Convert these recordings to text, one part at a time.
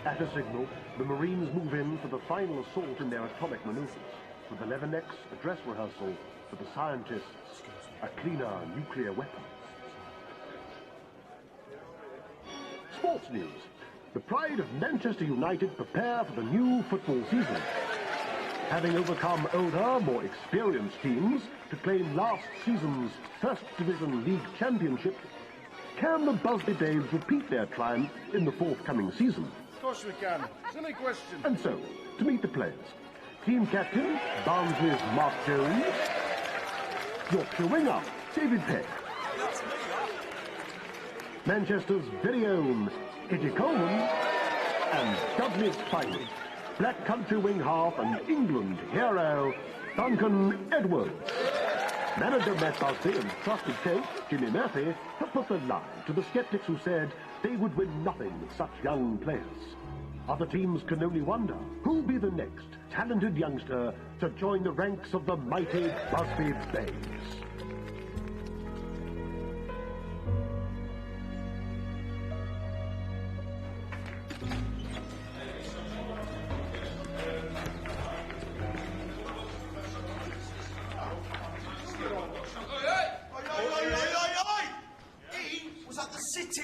At a signal, the Marines move in for the final assault in their atomic maneuvers, with 11X a dress rehearsal for the scientists, a cleaner nuclear weapon. Sports news. The pride of Manchester United prepare for the new football season. Having overcome older, more experienced teams to claim last season's First Division League Championship, can the Busby Babes repeat their triumph in the forthcoming season? Of course we can. Silly question. And so, to meet the players, team captain, Barnsley's Mark Jones, Yorkshire winger, David Peck, Manchester's very own Eddie Coleman, and Dudley's finest, Black Country wing half and England hero, Duncan Edwards. Manager Matt Busby and trusted coach Jimmy Murphy have put the lie to the sceptics who said they would win nothing with such young players. Other teams can only wonder who'll be the next talented youngster to join the ranks of the mighty Busby Babes.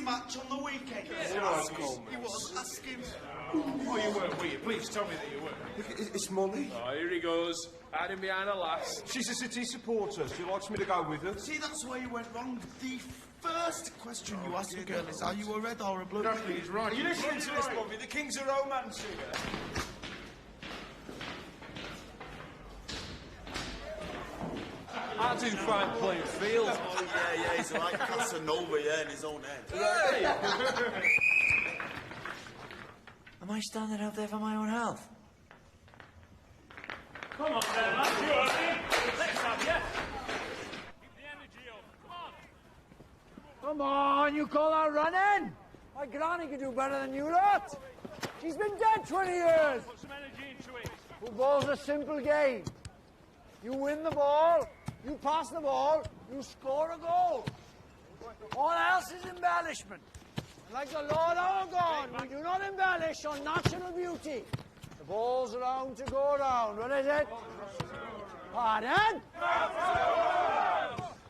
Match on the weekend. He was. Ask him. Oh, you weren't, were you? Please tell me that you weren't. It's Molly. Oh, here he goes. Hiding behind a lass. She's a City supporter. She likes me to go with her. See, that's where you went wrong. The first question you ask a girl is, are you a red or a blue? Exactly, he's right. Are you listening to this, Bobby? The King's a romance singer. I do fine playing field. Oh, yeah, he's like Casanova, in his own head. Hey! Am I standing out there for my own health? Come on then, lads, you early. Let's have you. Keep the energy up, come on. Come on, you call that running? My granny could do better than you lot. She's been dead 20 years. Put some energy into it. Football's a simple game. You win the ball, you pass the ball, you score a goal. All else is embellishment. Like the Lord our God, we do not embellish on natural beauty. The ball's around to go around. What is it? Pardon?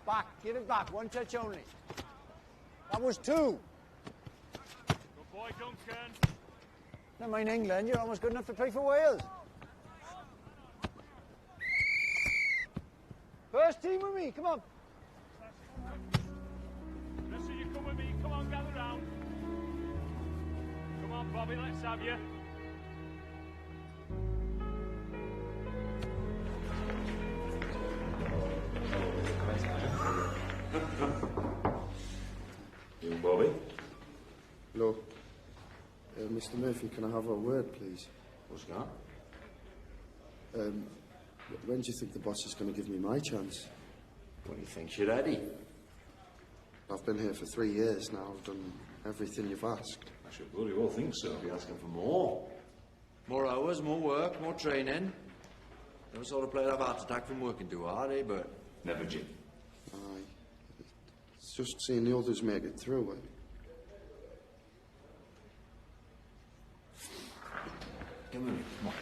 Back, give it back. One touch only. That was two. Good boy, Duncan. Never mind England, you're almost good enough to play for Wales. First team with me, come on. Let's see you come with me. Come on, gather round. Come on, Bobby, let's have you. You, Bobby? Hello. Mr. Murphy, can I have a word, please? What's that? When do you think the boss is going to give me my chance? When you think you're ready. I've been here for 3 years now. I've done everything you've asked. I should bloody well think so. If you're asking for more. More hours, more work, more training. Never saw a player have a heart attack from working too hard, eh, but... Never, Jim. Aye. It's just seeing the others make it through. Come on, come on.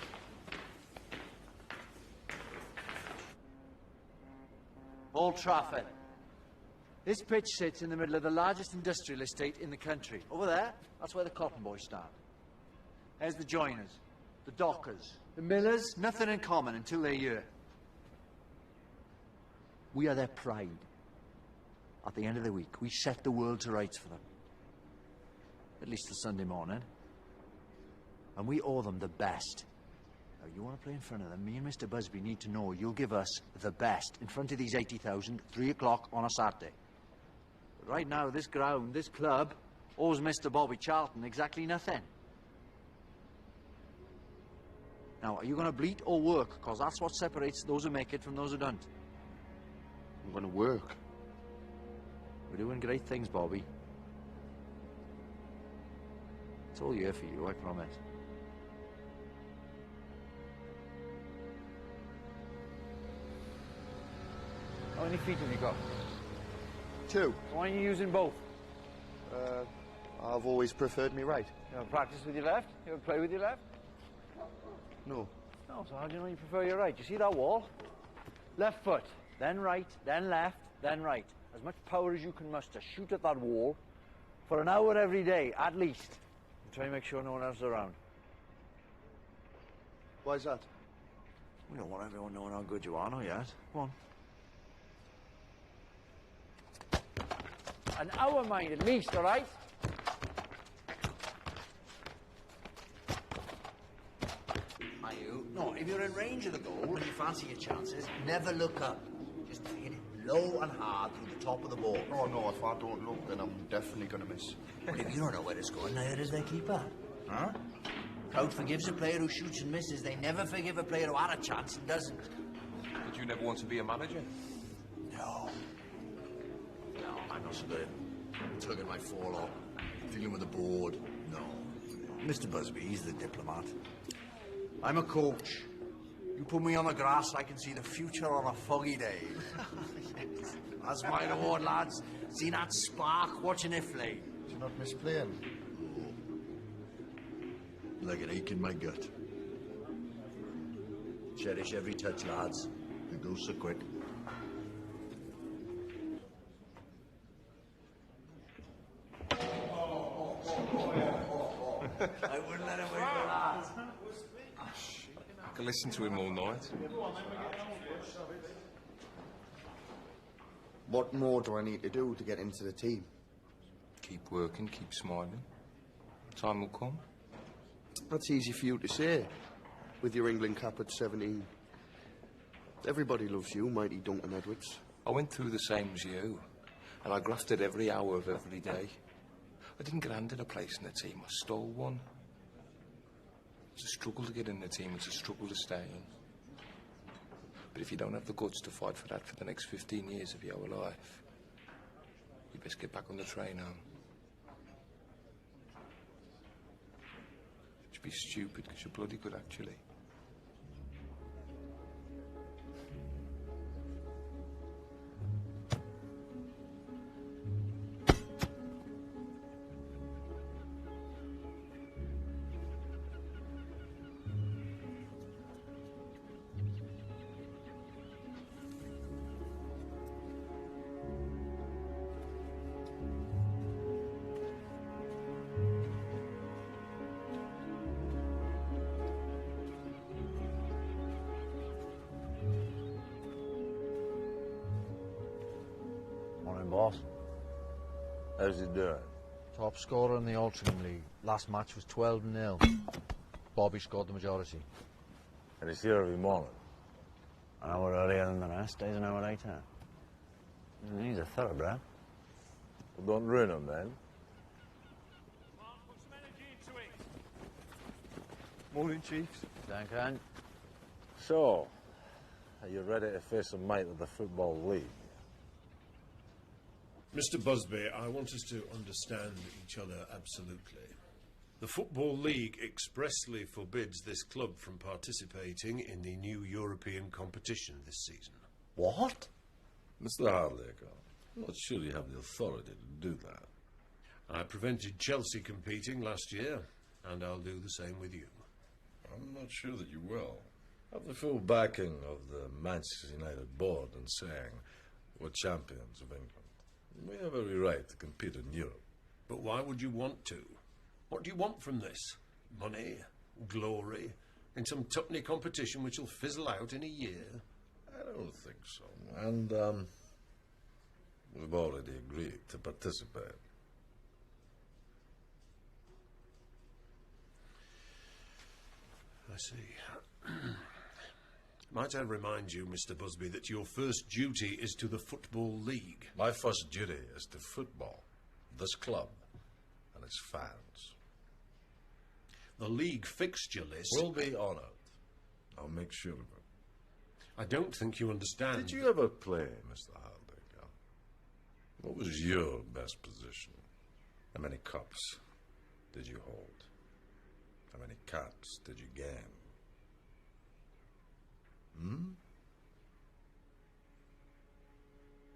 Old Trafford. This pitch sits in the middle of the largest industrial estate in the country. Over there, that's where the cotton boys stand. There's the joiners, the dockers, the millers, nothing in common until they're here. We are their pride. At the end of the week, we set the world to rights for them. At least till Sunday morning. And we owe them the best. Now, you want to play in front of them, me and Mr. Busby need to know you'll give us the best in front of these 80,000, 3 o'clock on a Saturday. But right now, this ground, this club, owes Mr. Bobby Charlton exactly nothing. Now, are you going to bleat or work? Because that's what separates those who make it from those who don't. I'm going to work. We're doing great things, Bobby. It's all here for you, I promise. How many feet have you got? 2. Why are you using both? I've always preferred me right. You ever practice with your left? You ever play with your left? No. No, so how do you know you prefer your right? You see that wall? Left foot, then right, then left, then right. As much power as you can muster. Shoot at that wall for an hour every day, at least. And try and make sure no one else is around. Why's that? We don't want everyone knowing how good you are, not yet. Come on. An hour, mind, at least, all right? Are you? No, if you're in range of the goal and you fancy your chances, never look up. Just hit it low and hard through the top of the ball. Oh, no, if I don't look, then I'm definitely going to miss. But if you don't know where it's going, neither does their keeper. Huh? Crowd forgives a player who shoots and misses. They never forgive a player who had a chance and doesn't. But you never want to be a manager? No. No, I'm not so good at tugging my forelock, dealing with the board. No. Mr. Busby, he's the diplomat. I'm a coach. You put me on the grass, I can see the future on a foggy day. Yes. That's my reward, lads. See that spark, watching it flame. Do you not miss playing? Like an ache in my gut. Cherish every touch, lads. It goes so quick. I wouldn't let him wait for that. I can listen to him all night. What more do I need to do to get into the team? Keep working, keep smiling. Time will come. That's easy for you to say, with your England cap at 17. Everybody loves you, mighty Duncan Edwards. I went through the same as you, and I grafted every hour of every day. I didn't get handed a place in the team, I stole one. It's a struggle to get in the team, it's a struggle to stay in. But if you don't have the guts to fight for that for the next 15 years of your life, you best get back on the train home. Be stupid because you're bloody good, actually. Boss. How's he doing? Top scorer in the Altrincham League. Last match was 12-0. Bobby scored the majority. And he's here every morning. An hour earlier than the rest, stays an hour later. He's a thoroughbred. Well, don't ruin him, then. Mark, put some energy into it. Morning, Chiefs. Duncan. So, are you ready to face a mate of the Football League? Mr. Busby, I want us to understand each other absolutely. The Football League expressly forbids this club from participating in the new European competition this season. What? Mr. Hardacre, I'm not sure you have the authority to do that. I prevented Chelsea competing last year, and I'll do the same with you. I'm not sure that you will. Have the full backing of the Manchester United board and saying we're champions of England. We have every right to compete in Europe. But why would you want to? What do you want from this? Money? Glory? In some tuppenny competition which will fizzle out in a year? I don't think so. And, we've already agreed to participate. I see. Might I remind you, Mr. Busby, that your first duty is to the Football League? My first duty is to football, this club, and its fans. The league fixture list... We'll be honoured. I'll make sure of it. I don't think you understand... Did you ever play, Mr. Hardacre? What was your best position? How many cups did you hold? How many caps did you gain?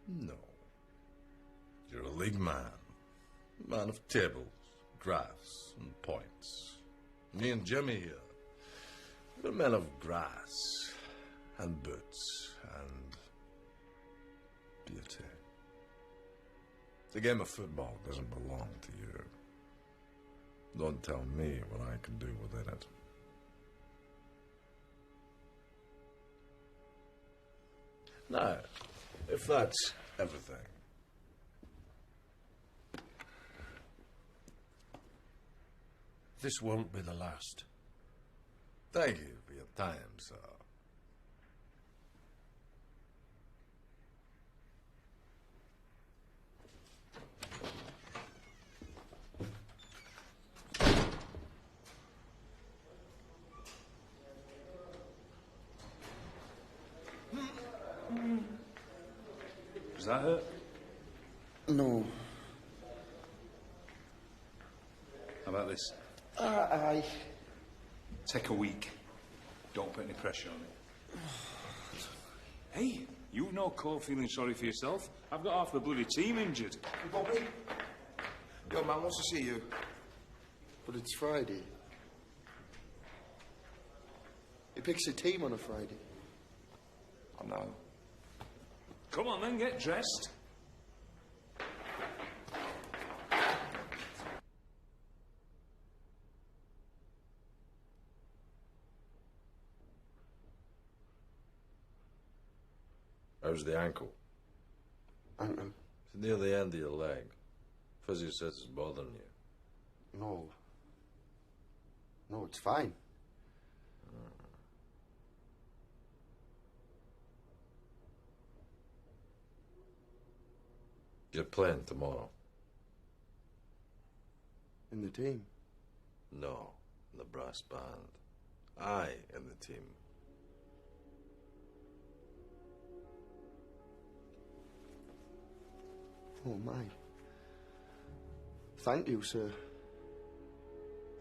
No. You're a league man. Man of tables, graphs and points. Me and Jimmy here, we're men of grass and boots and beauty. The game of football doesn't belong to you. Don't tell me what I can do within it. Now, if that's everything, this won't be the last. thank you for your time, sir. Does that hurt? No. How about this? Aye. Take a week. Don't put any pressure on it. Hey, you've no call feeling sorry for yourself. I've got half the bloody team injured. Hey, Bobby. Your man wants to see you. But it's Friday. He picks a team on a Friday. I know. Come on then, get dressed. How's the ankle? Ankle? It's near the end of your leg. Fuzzy says it's bothering you. No. No, it's fine. You're playing tomorrow. In the team? No, in the brass band. I in the team. Oh, my. Thank you, sir.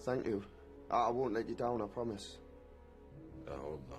Thank you. I won't let you down, I promise. I hope not.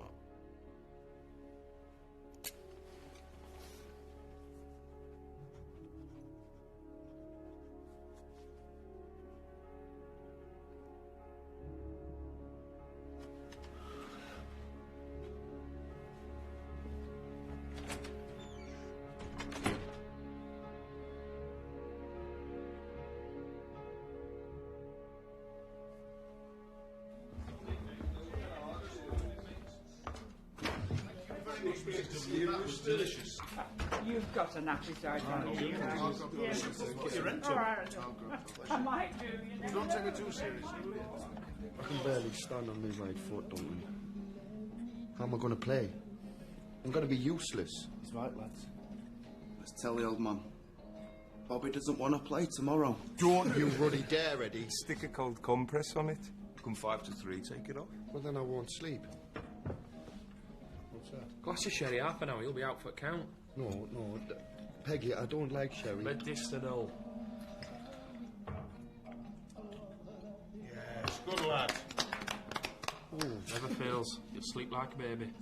Delicious. You've got a nappy side on you. All right. I might do, you know. Don't take it too seriously, will you? I can barely stand on my right foot, don't we? How am I going to play? I'm going to be useless. He's right, lads. Let's tell the old man. Bobby doesn't want to play tomorrow. Don't you ruddy dare, Eddie. Stick a cold compress on it. Come 5 to 3, take it off. Well, then I won't sleep. What's that? Glass of sherry, half an hour, you'll be out for a count. No. Peggy, I don't like sherry. Red dish to know. Yes, good lad. Never fails. You'll sleep like a baby.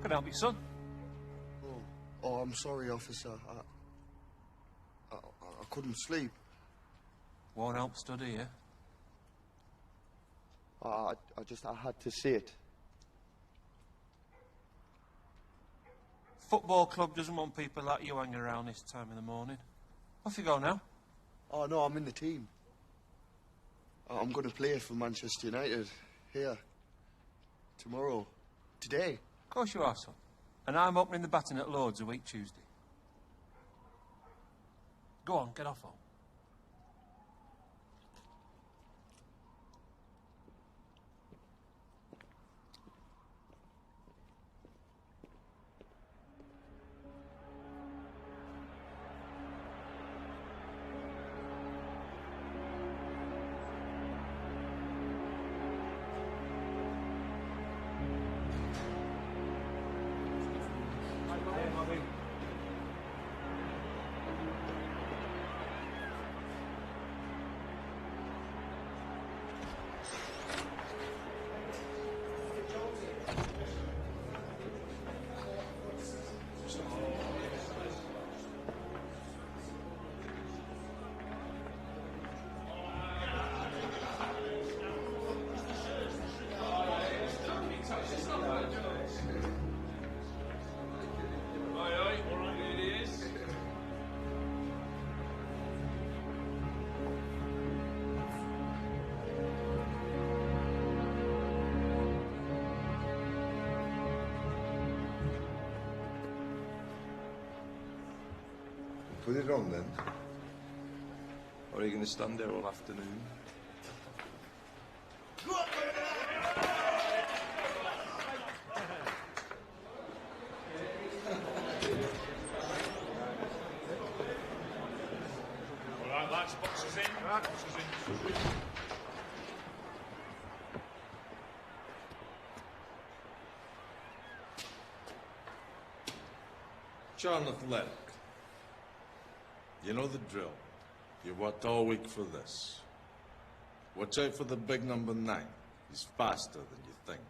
Can I help you, son? Oh, I'm sorry, officer. I couldn't sleep. Won't help study, yeah? I had to see it. Football club doesn't want people like you hanging around this time in the morning. Off you go now. Oh, no, I'm in the team. I'm going to play for Manchester United. Here. Tomorrow. Today. Of course you are, son. And I'm opening the batting at Lord's a week Tuesday. Go on, get off home. Put it on then. Or are you going to stand there all afternoon? All right, lads, boxes in. Right, boxes in. John Athletic. You know the drill. You worked all week for this. Watch out for the big number 9. He's faster than you think.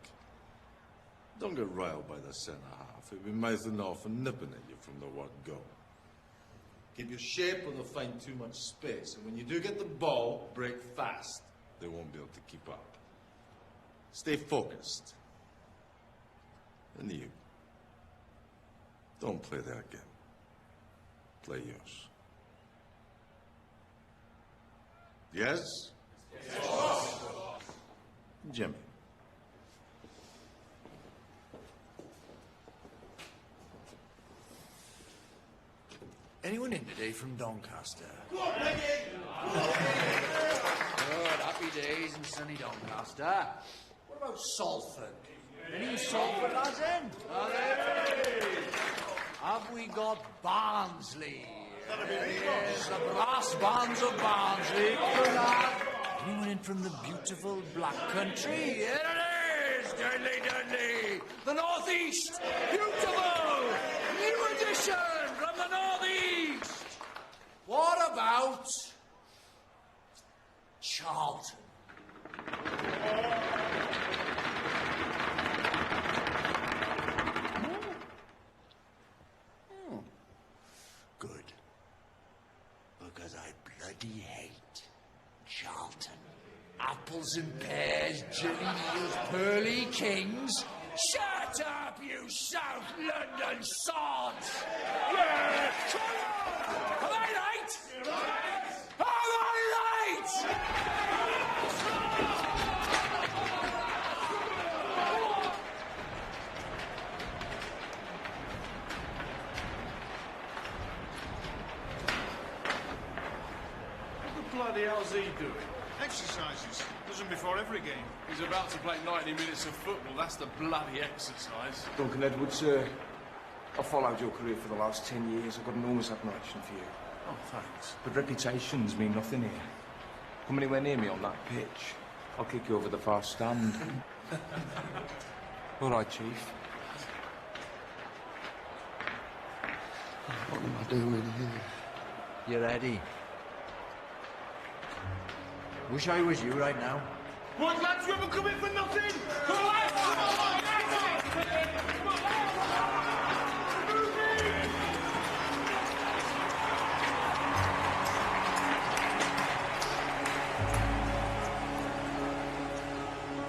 Don't get riled by the centre-half. He'll be mouthing off and nipping at you from the word go. Keep your shape or they'll find too much space. And when you do get the ball, break fast. They won't be able to keep up. Stay focused. And you. Don't play their game. Play yours. Yes? Yes. Jimmy. Anyone in today from Doncaster? Go on, Gregg! Good, happy days in sunny Doncaster. What about Salford? Any Salford lads in? Have we got Barnsley? Yes, the brass bands of Barnsley. Anyone in from the beautiful Black Country? Here it is, Dudley, Dudley. The North East. Beautiful. New edition from the North East. What about Charlton? Good. Because I bloody hate Charlton. Apples and pears, Jilly Neal's Pearly Kings. Shut up, you South London sods! Yeah. Am I right? Am I right? What the bloody hell's he doing? Exercises. Does them before every game. He's about to play 90 minutes of football. That's the bloody exercise. Duncan Edwards, I've followed your career for the last 10 years. I've got enormous admiration for you. Oh, thanks. But reputations mean nothing here. Come anywhere near me on that pitch, I'll kick you over the far stand. All right, Chief. What am I doing here? You ready? Wish I was you right now. What, lads, you ever come in for nothing? Come on, lads! Come on,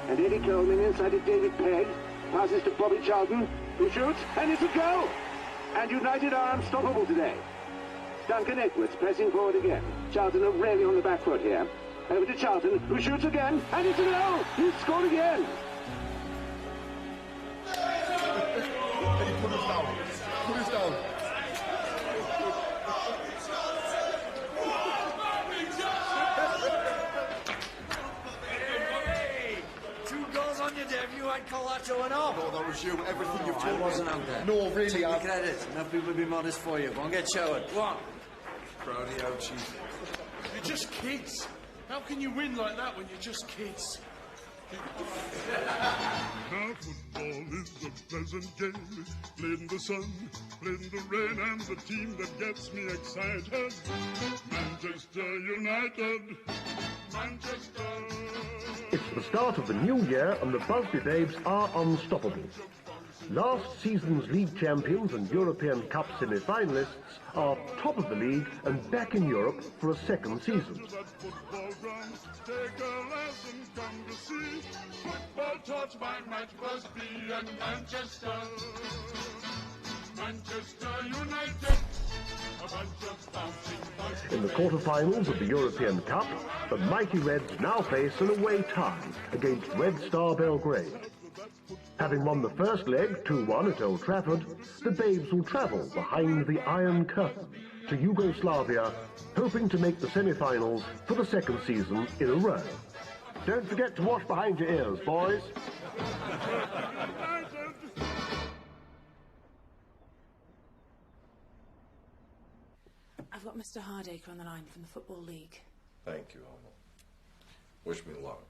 And Eddie Coleman inside to David Pegg. Passes to Bobby Charlton, who shoots, and it's a goal! And United are unstoppable today. Sedangkan Edwards pressing forward again. Charlton are really on the back foot here. Over to Charlton, who shoots again, and it's a goal! He's scored again! Put us down. Put us down. was you. Everything you've told me. I wasn't out there. No, really, Take the credit. Enough people will be modest for you. Go and get showered. Go on. Proud of you, Chief. You're just kids. How can you win like that when you're just kids? Now football is a pleasant game, played in the sun, played in the rain, and the team that gets me excited, Manchester United, Manchester. It's the start of the new year and the Busby Babes are unstoppable. Last season's league champions and European Cup semi-finalists are top of the league and back in Europe for a second season. Take a lesson, come to see football taught by Matt Busby and Manchester. Manchester United, a bunch of bouncing boys. In the quarter-finals of the European Cup, the mighty Reds now face an away tie against Red Star Belgrade. Having won the first leg 2-1 at Old Trafford, the Babes will travel behind the Iron Curtain to Yugoslavia, hoping to make the semi-finals for the second season in a row. Don't forget to wash behind your ears, boys. I've got Mr. Hardacre on the line from the Football League. Thank you, Homo. Wish me luck.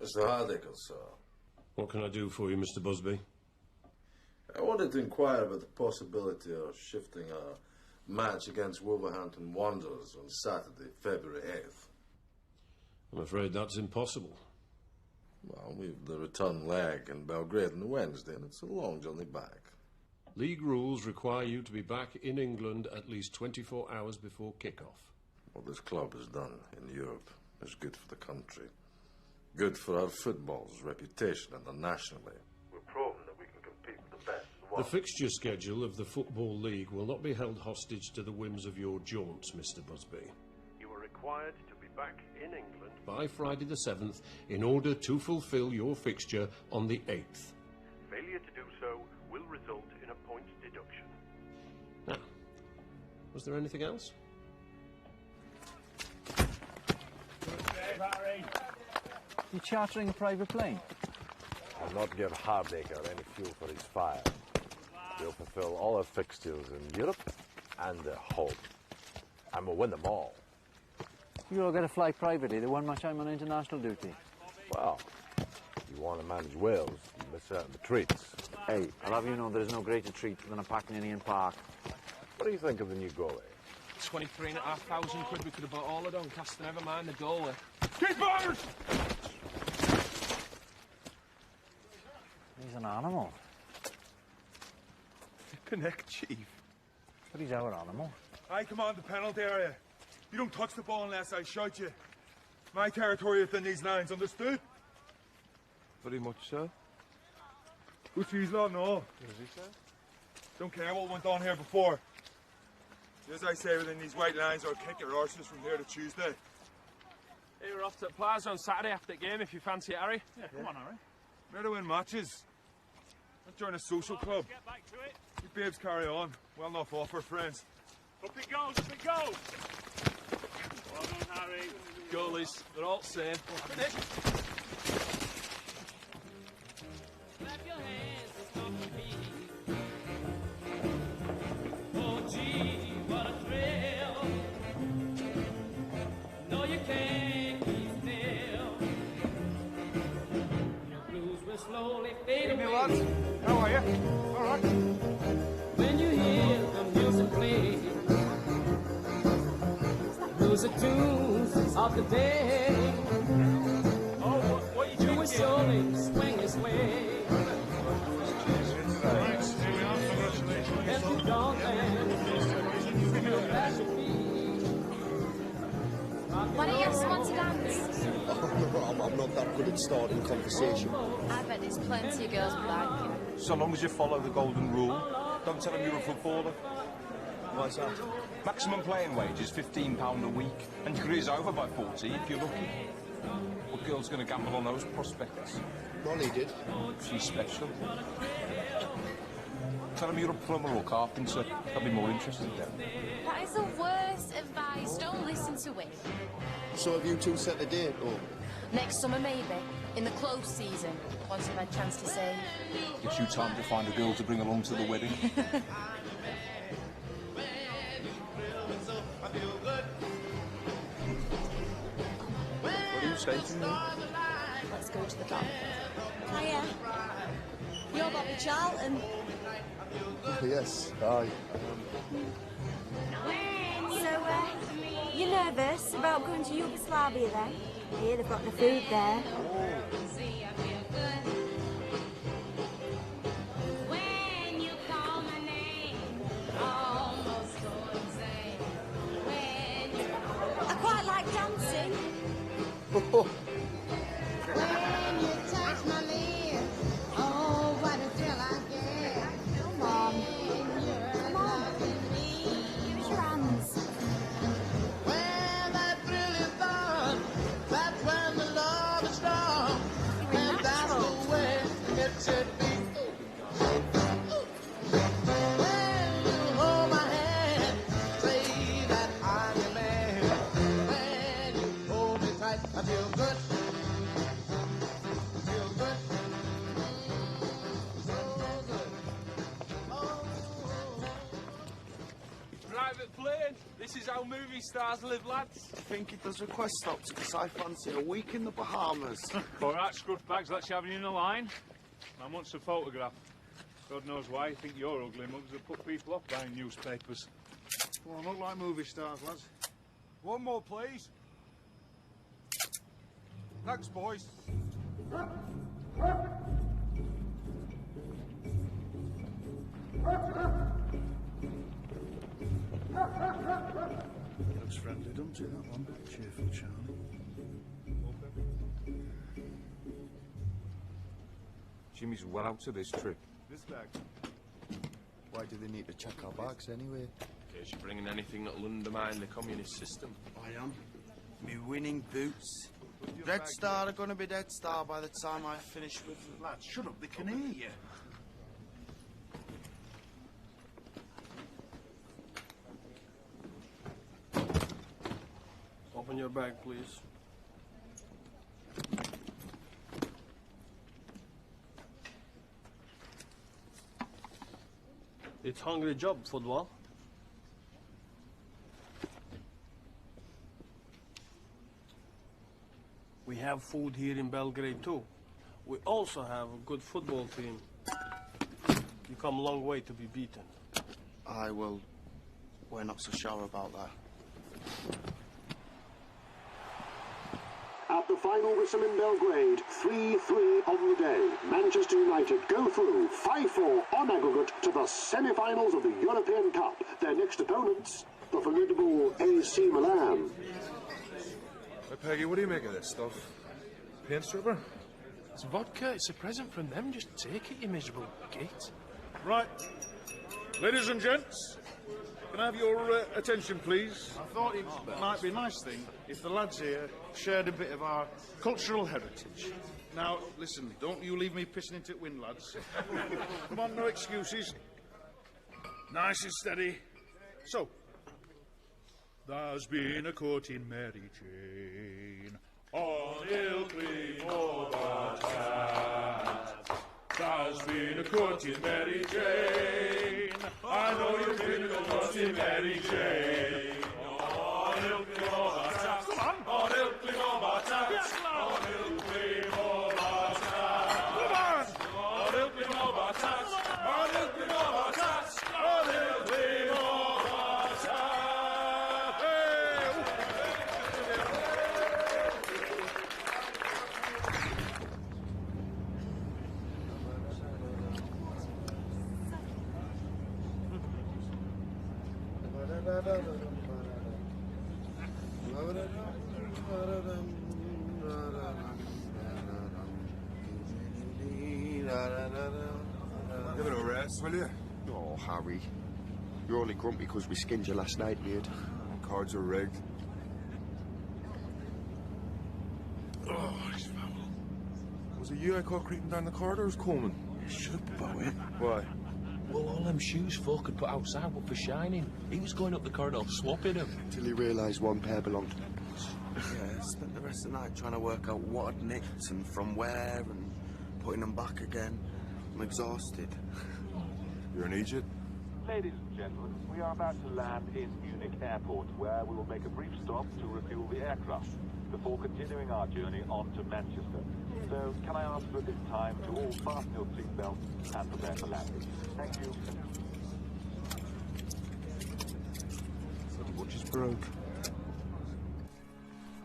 Mr. Hardacre, sir. What can I do for you, Mr. Busby? I wanted to inquire about the possibility of shifting our match against Wolverhampton Wanderers on Saturday, February 8th. I'm afraid that's impossible. Well, we've the return leg in Belgrade on the Wednesday, and it's a long journey back. League rules require you to be back in England at least 24 hours before kick-off. What this club has done in Europe is good for the country. Good for our football's reputation internationally. We've proven that we can compete with the best in the world. The fixture schedule of the Football League will not be held hostage to the whims of your jaunts, Mr. Busby. You are required to be back in England By Friday the 7th, in order to fulfil your fixture on the 8th. Failure to do so will result in a points deduction. Now, was there anything else? You chartering a private plane? I'll not give Hardacre any fuel for his fire. We'll fulfill all our fixtures in Europe and at home. And we'll win them all. You all get to fly privately. The one much I'm on international duty. Well, if you want to manage Wales, you miss out on the treats. Hey, I'll have you know there is no greater treat than a pack in Indian Park. What do you think of the new goalie? 23,500 quid we could have bought all of Doncaster, never mind the goalie. Keepers! He's an animal. Connect, Chief. But he's our animal. I command the penalty area. You don't touch the ball unless I shout you. My territory within these lines, understood? Very much so. Who's his law? No. As he said. Don't care what went on here before. As I say, within these white lines, I'll kick your arses from here to Tuesday. Hey, we're off to the plaza on Saturday after the game if you fancy it, Harry. Yeah, come on, Harry. Where to win matches? Let's join a social club. Get back to it. You babes carry on. Well enough offer, friends. Up it goes, up it goes. Well done, Harry. Goalies, they're all the same. Finish. Clap your hands and stop the beat. Oh, gee, what a thrill. No, you can't keep still. Your blues will slowly fade away. Lads, how are you? All right. When you hear the music play, those are tunes of the day. Oh, what are you You will surely swing his way. Every dawn Why don't you ask someone to dance? I'm not that good at starting conversation. I bet there's plenty of girls like you. So long as you follow the golden rule, don't tell them you're a footballer. Why's that? Maximum playing wage is £15 a week, and your career's over by 40 if you're lucky. What girl's going to gamble on those prospects? Molly did. She's special. Tell him you're a plumber or carpenter. They'll be more interested then. That is the worst advice. Don't listen to it. So have you two set the date, or? Next summer, maybe. In the close season. Once I've had a chance to say. Gives you time to find a girl to bring along to the wedding. What do you say to me? Let's go to the bar. Hiya. You're Bobby Charlton. Yes, aye. So, you're nervous about going to Yugoslavia then? Here, they've got the food there. I quite like dancing. When you touch my lips, oh, what a thrill I get. Come on. Come on. Give us your hands. Well, that thrill is on. That's when the love is strong. And that's the way it should be. When you hold my hand, say that I'm your man. When you hold me tight, I feel good. Feel good. So good. Private plane. This is how movie stars live, lads. I think it does request stops because I fancy a week in the Bahamas. All right, scruff bags, let's have you in the line. Man wants a photograph. God knows why you think you're ugly mugs that put people off buying newspapers. Well, not like movie stars, lads. One more, please. Thanks, boys. Looks friendly, doesn't it, that one? Cheerful Charlie. Jimmy's well out of this trip. This bag. Why do they need to check our bags anyway? In case you're bringing anything that'll undermine the communist system. I am. Me winning boots. Red Star are going to be Dead Star by the time I finish with them. Lads, shut up, they can hear you. Open your bag, please. It's hungry job, football. We have food here in Belgrade too. We also have a good football team. You come a long way to be beaten. We're not so sure about that. At the final whistle in Belgrade, 3-3 on the day. Manchester United go through 5-4 on aggregate to the semi-finals of the European Cup. Their next opponents, the formidable AC Milan. Hey, Peggy, what do you make of this stuff? Paint stripper? It's vodka. It's a present from them. Just take it, you miserable git. Right. Ladies and gents, can I have your attention, please? I thought it might be a nice thing if the lads here shared a bit of our cultural heritage. Now, listen, don't you leave me pissing into the wind, lads. Come on, no excuses. Nice and steady. So, there's been a courting Mary Jane on Ilkley Moor Tat. There's been a courting Mary Jane. I know you've been a courting Mary Jane. On Ilkley Moor Tat. Come on. On Ilkley Moor Tat. Yes, on Ilkley Moor Tat. Come on. On Ilkley Moor Tat. On Ilkley Moor Tat. On Ilkley Moor Tat. Give it a rest, will you? Oh, Harry. You're only grumpy because we skinned you last night, mate. Cards are rigged. Oh, he's foul. Was it you I caught creeping down the corridors, Coleman? Shut up about it. Why? Well, all them shoes folk had put outside were for shining. He was going up the corridor swapping them. Till he realised one pair belonged to me. Yeah, I spent the rest of the night trying to work out what had nicked and from where and putting them back again. I'm exhausted. You're in Egypt? Ladies and gentlemen, we are about to land in Munich airport, where we will make a brief stop to refuel the aircraft before continuing our journey on to Manchester. So, can I ask at this time to all fasten your seatbelts and prepare for landing? Thank you. What just broke?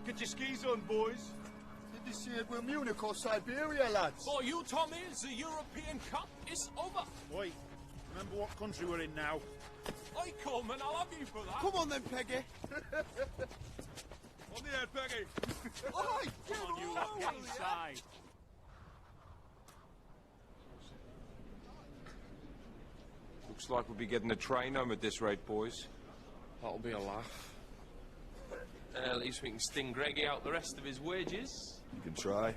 Get your skis on, boys. Did you see it with Munich or Siberia, lads? For you, Tommy, the European Cup is over. Wait, remember what country we're in now? I come and I'll have you for that. Come on then, Peggy. On the head, Peggy. Oi, Come on, you lot, get inside. Looks like we'll be getting a train home at this rate, boys. That'll be a laugh. At least we can sting Greggy out the rest of his wages. You can try.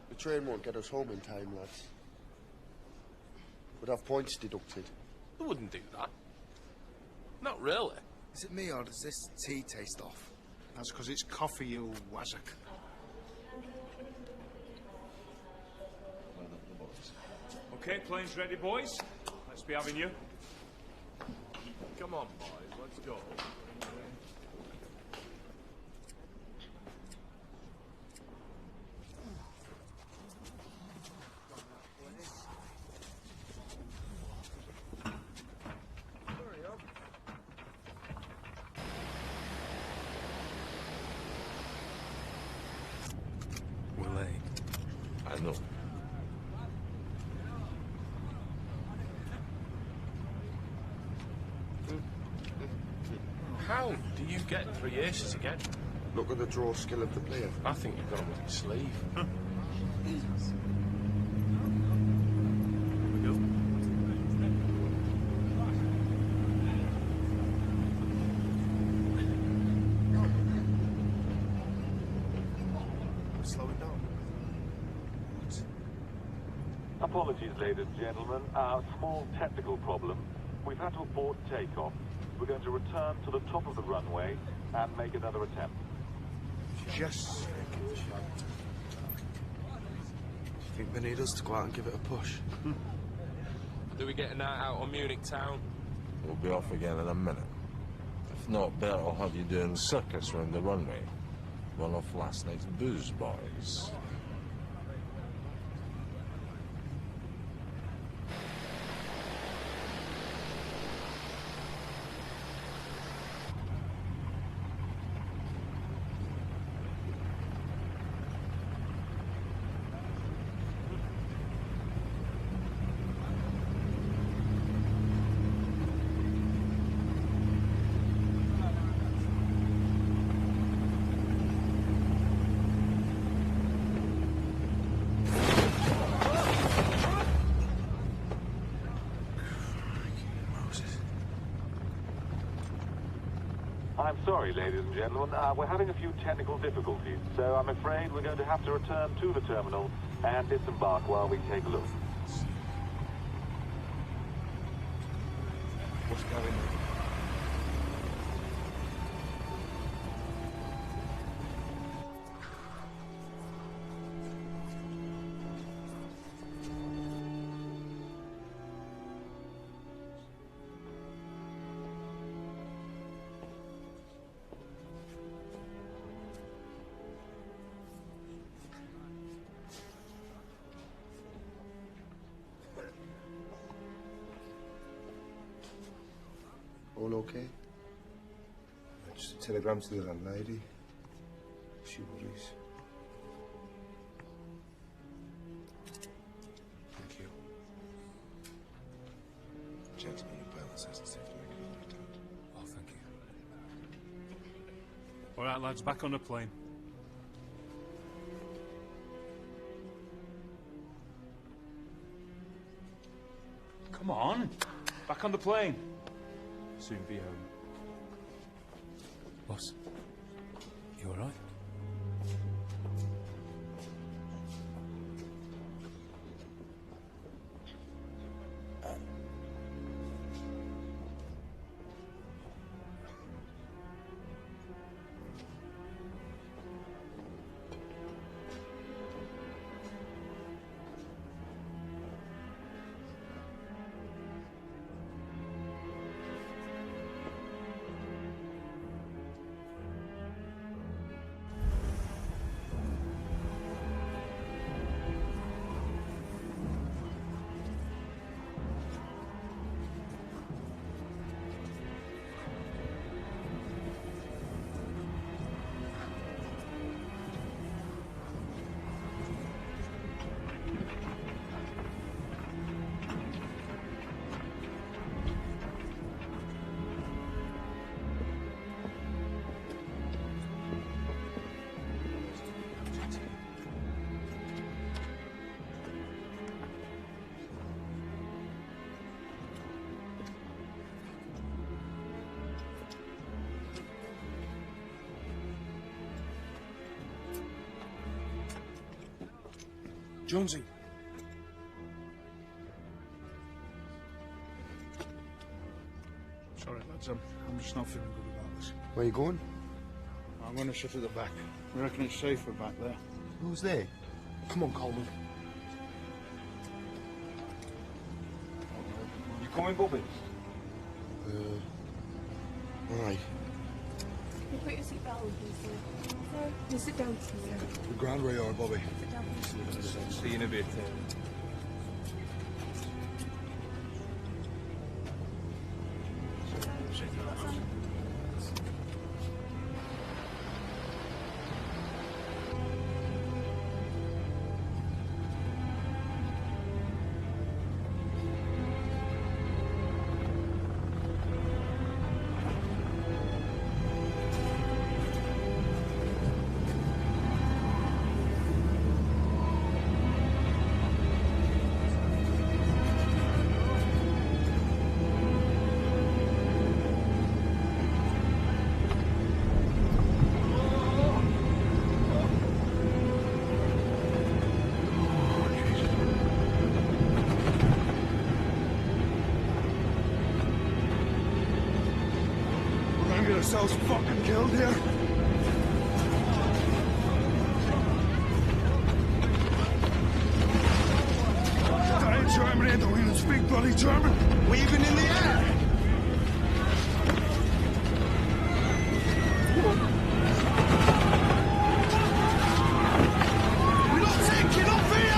The train won't get us home in time, lads. We'd have points deducted. They wouldn't do that. Not really. Is it me or does this tea taste off? That's because it's coffee, you wazzock. Okay, plane's ready, boys. Let's be having you. Come on, boys, let's go. We're late. I know. How do you get 3 aces again? Look at the draw skill of the player. I think you've got him with your sleeve. Slow it down. Apologies, ladies and gentlemen. A small technical problem. We've had to abort takeoff. We're going to return to the top of the runway and make another attempt. Just Think they need us to go out and give it a push? Do we get a night out on Munich town? We'll be off again in a minute. If not, better I'll have you doing circus around the runway. One off last night's booze, boys. I'm sorry, ladies and gentlemen. We're having a few technical difficulties, so I'm afraid we're going to have to return to the terminal and disembark while we take a look. What's going on? All okay? Just a telegram to the landlady. She worries. Thank you. Gentlemen, your pilot says it's safe to make another attempt. Oh, thank you. All right, lads, back on the plane. Come on, back on the plane. Soon be home. Boss, you all right? Jonesy. Sorry, lads, I'm just not feeling good about this. Where you going? I'm going to sit at the back. I reckon it's safer back there. Who's there? Come on, Coleman. You coming, Bobby? Aye. You put your seatbelt on, please, sir. Sir, you sit down somewhere. The ground where you are, Bobby. Sit down, please. See you in a bit. Ourselves fucking killed here. That ain't Germany, don't even speak bloody German. Weaving in the air. We're not taking off here!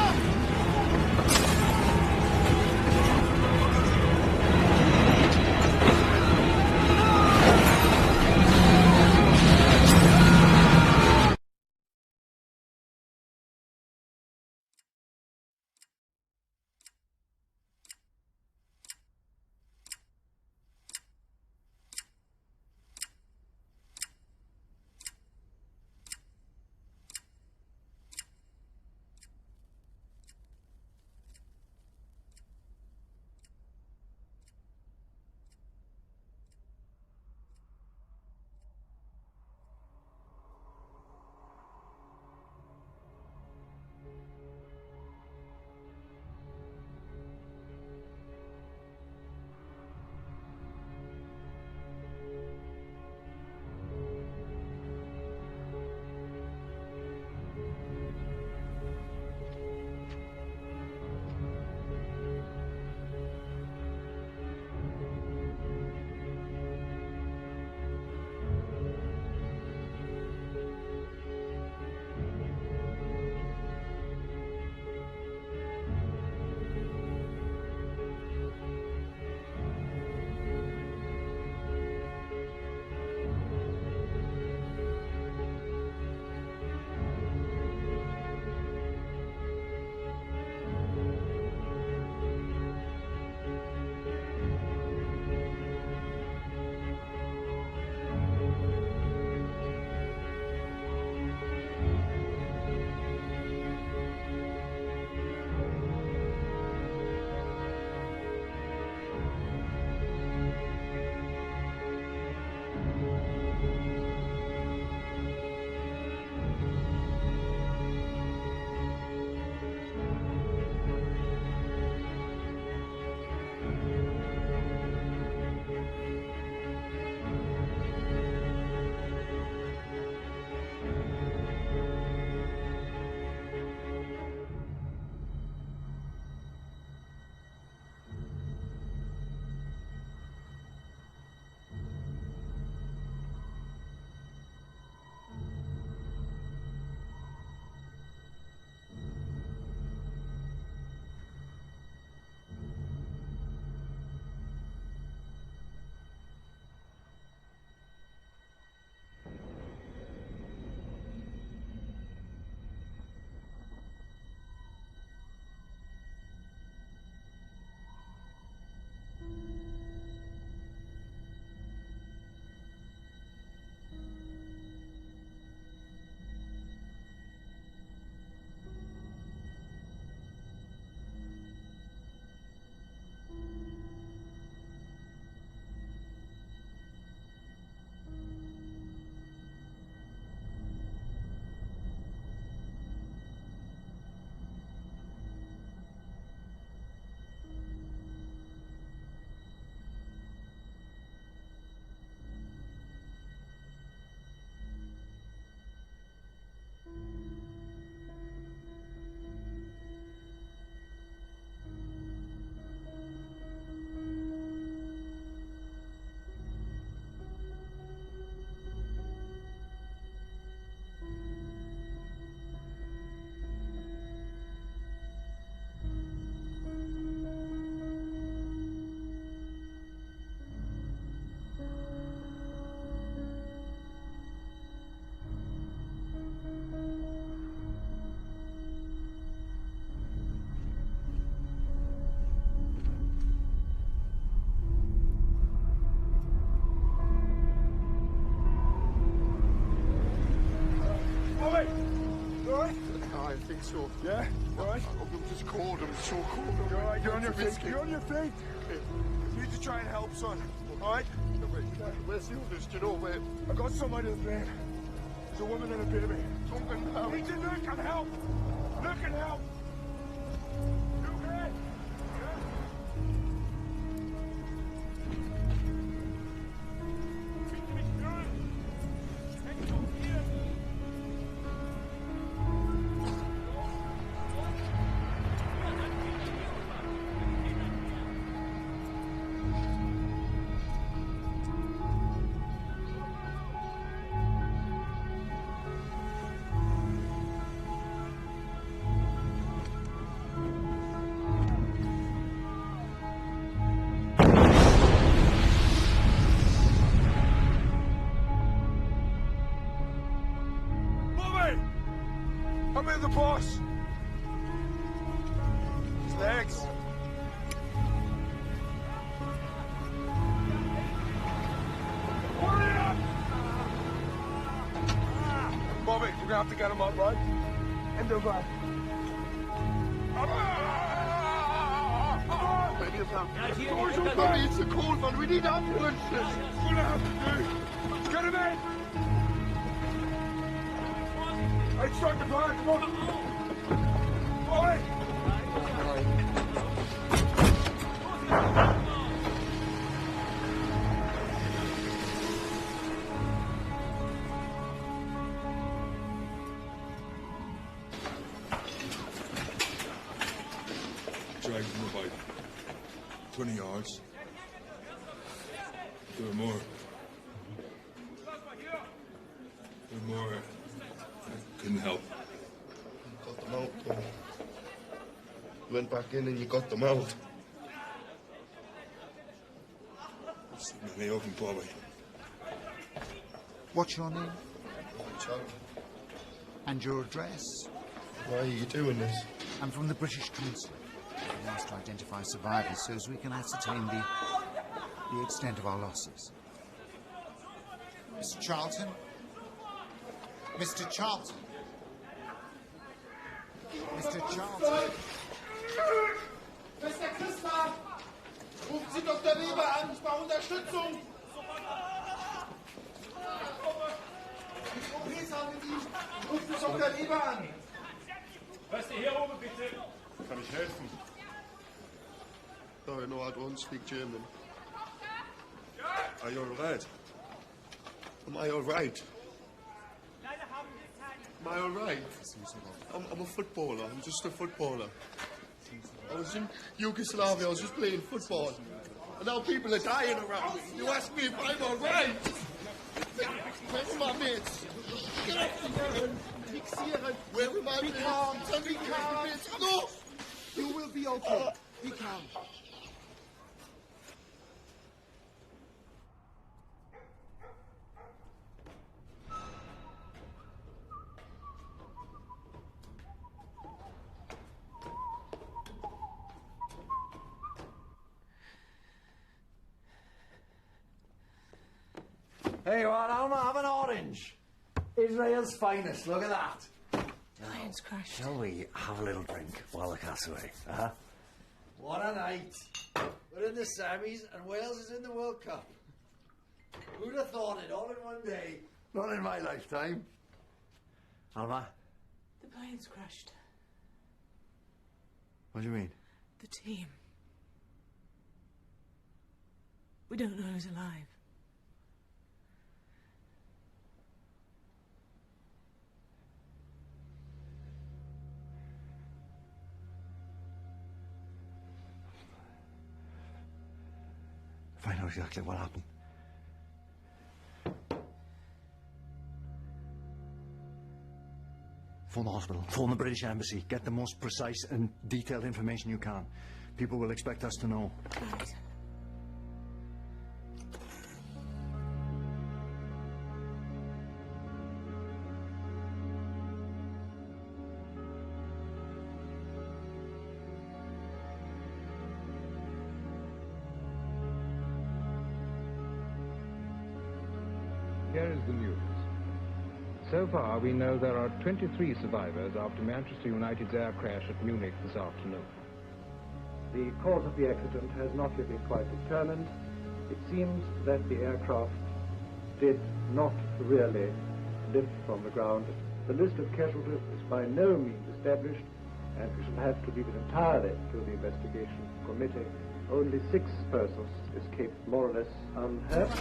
I think so. Yeah? All right? I'm just cold. I'm so cold. You're all right. You're on your feet. Biscuit. You're on your feet. You need to try and help, son. All right? No, wait, where's the others? Do you know where? I got somebody to blame. It's a woman and a baby. Something help. Need to look and help. Look and help. You okay? Come in the boss. His legs. Hurry up! Bobby, we're gonna have to get him up, right? In the back. Bobby, it's a cold one. We need ambulances. What's gonna have to do? Get him in! Extract the fire, come on! Boy! Dragged him about 20 yards. There were more. Couldn't help. Got them out, though. You went back in and you got them out. So many of them, Bobby. What's your name? Bobby Charlton. And your address? Why are you doing this? I'm from the British Consulate. We asked to identify survivors so as we can ascertain the extent of our losses. Mr. Charlton? Mr. Charlton? Mr. Charlton? Mr. Kisah! Ruft Sie Dr. Weber an, ich brauche Unterstützung! Professor mit ihm! Ruft Sie Dr. Weber an! Was ist hier oben, bitte? Kann ich helfen? No, I don't speak German. Are you all right? Am I all right? Am I all right? I'm a footballer. I'm just a footballer. I was in Yugoslavia. I was just playing football. And now people are dying around me. You ask me if I'm all right? Where are my mates? Where are my mates? Tell me where are my mates? No! You will be okay. Be calm. Hey, you want Alma? Have an orange. Israel's finest. Look at that. The plane's crashed. Shall we have a little drink while the cat's away? What a night. We're in the semis and Wales is in the World Cup. Who'd have thought it all in one day? Not in my lifetime. Alma? The plane's crashed. What do you mean? The team. We don't know who's alive. Find out exactly what happened. Phone the hospital. Phone the British Embassy. Get the most precise and detailed information you can. People will expect us to know. Right. Here is the news. So far, we know there are 23 survivors after Manchester United's air crash at Munich this afternoon. The cause of the accident has not yet been quite determined. It seems that the aircraft did not really lift from the ground. The list of casualties is by no means established, and we shall have to leave it entirely to the investigation committee. Only 6 persons escaped more or less unhurt.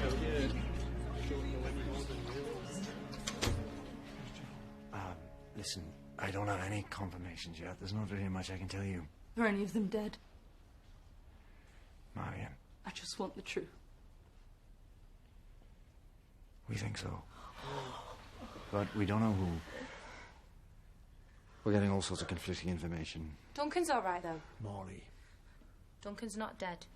Listen, I don't have any confirmations yet. There's not really much I can tell you. Are any of them dead? Marion, I just want the truth. we think so. But we don't know who. We're getting all sorts of conflicting information. Duncan's all right, though. Molly, Duncan's not dead.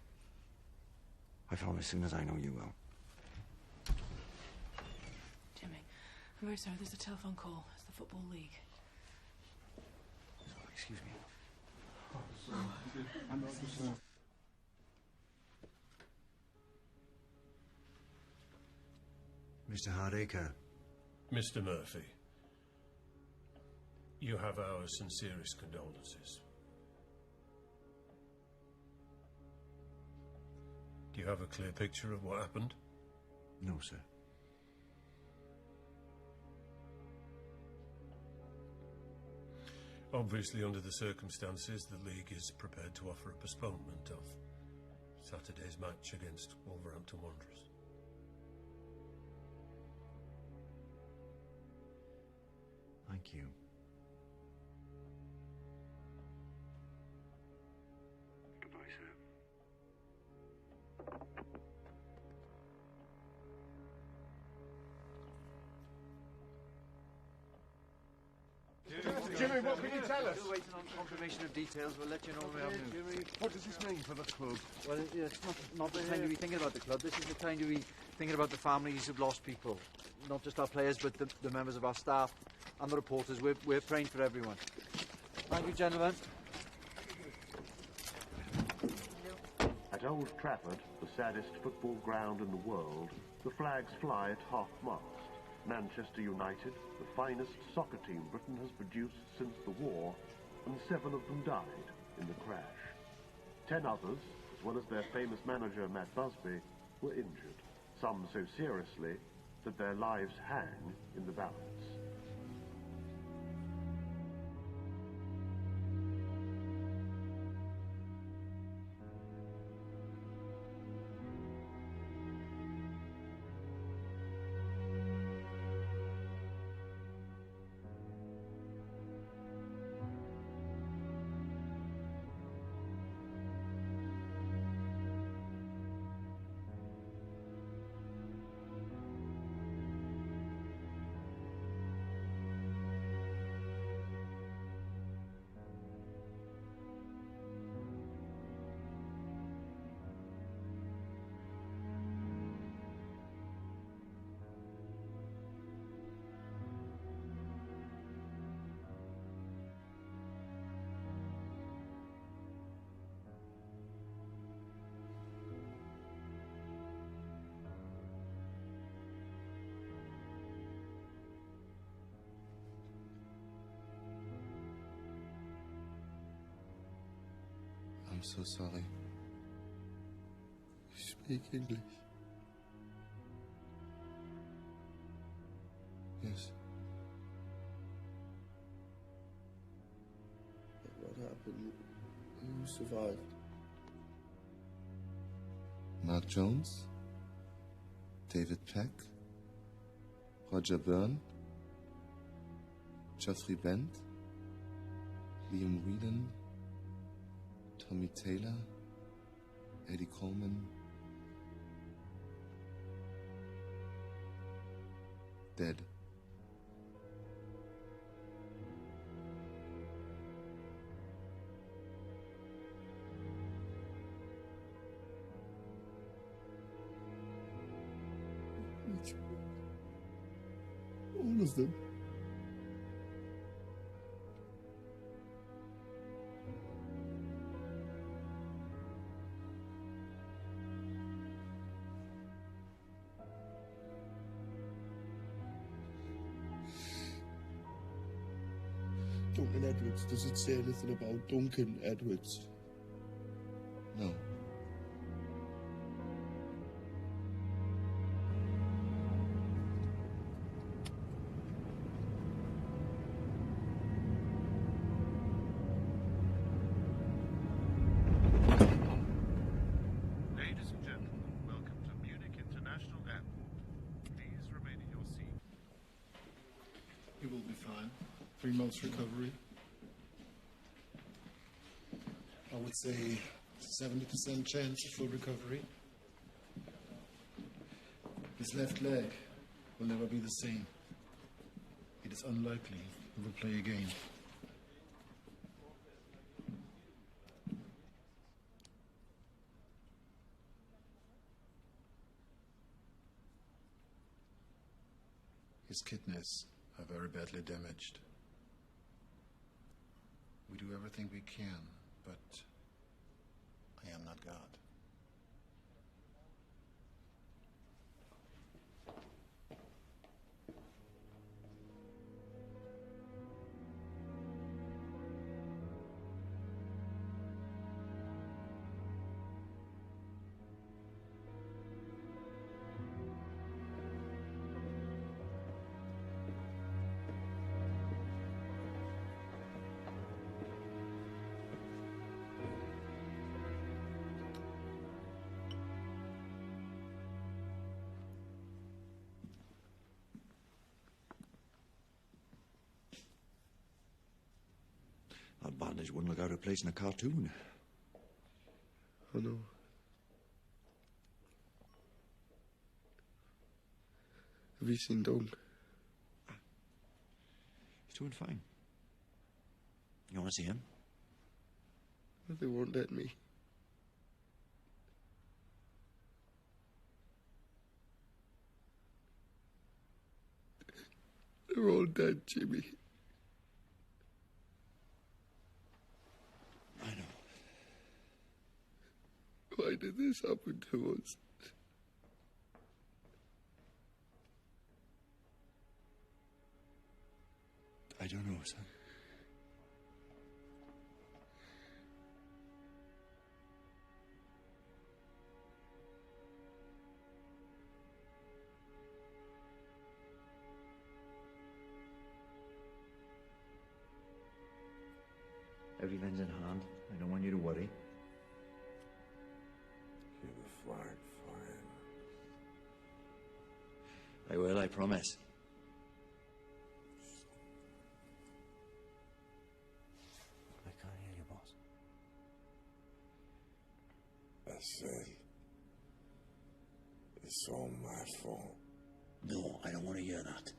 I found as soon as I know you will. Jimmy, I'm very sorry. There's a telephone call. It's the Football League. Excuse me. Mr. Hardacre. Mr. Murphy, you have our sincerest condolences. Do you have a clear picture of what happened? No, sir. Obviously, under the circumstances, the league is prepared to offer a postponement of Saturday's match against Wolverhampton Wanderers. Thank you. Goodbye, sir. Jimmy, what can you tell us? Still waiting on confirmation of details. We'll let you know when we have news. Jimmy, what does this mean for the club? Well, it's not the time to be thinking about the club. This is the time to be thinking about the families who've lost people. Not just our players, but the members of our staff and the reporters. We're praying for everyone. Thank you, gentlemen. At Old Trafford, the saddest football ground in the world, the flags fly at half-mast. Manchester United, the finest soccer team Britain has produced since the war, and 7 of them died in the crash. 10 others, as well as their famous manager Matt Busby, were injured, some so seriously that their lives hang in the balance. I'm so sorry. You speak English? Yes. But what happened? Who survived? Mark Jones? David Peck? Roger Byrne? Geoffrey Bent? Liam Whedon? Tommy Taylor, Eddie Coleman, dead. All of them. Duncan Edwards. Does it say anything about Duncan Edwards? No. Ladies and gentlemen, welcome to Munich International Airport. Please remain in your seat. He will be fine. 3 months recovery. I would say 70% chance of full recovery. His left leg will never be the same. It is unlikely he will play again. His kidneys are very badly damaged. We do everything we can, but I am not God. That bandage wouldn't look out of place in a cartoon. I know. Have you seen Doug? He's doing fine. You want to see him? They won't let me. They're all dead, Jimmy. I know. Why did this happen to us? I don't know, son. Everything's in hand. I don't want you to worry. You'll be fine, fine. I will, I promise. I can't hear you, boss. I said, it's all my fault. No, I don't want to hear that.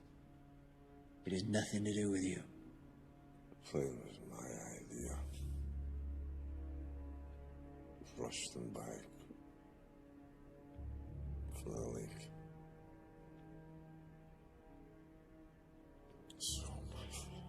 It has nothing to do with you. The plane was my idea. Rushed them back for the leak. It's all my fault.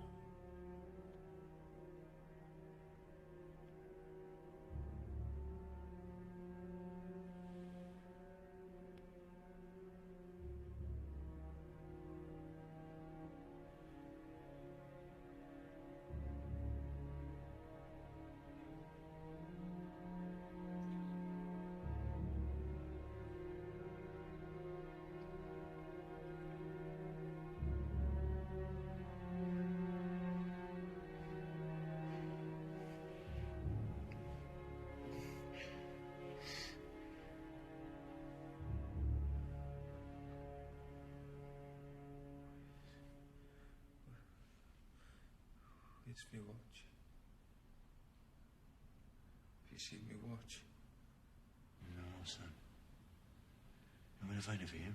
It's me watch. Have you seen me watch? No, son. I'm going to find it for you.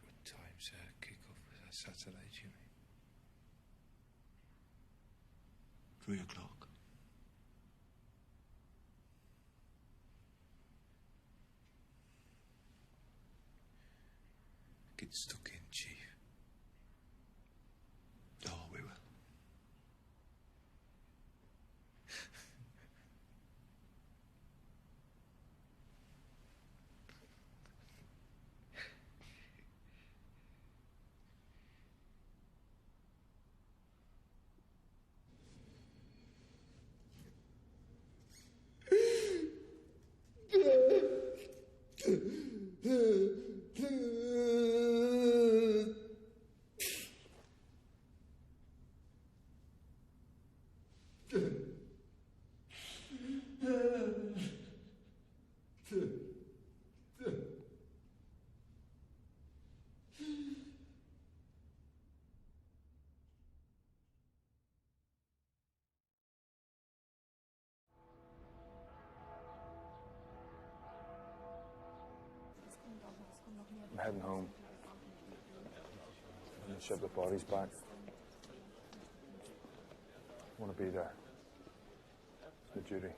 What time's kick-off? Is that Saturday, Jimmy? 3 o'clock. Get stuck in, Chief. Oh, we will. I'm heading home. I'm gonna ship the bodies back. I want to be there. It's my duty.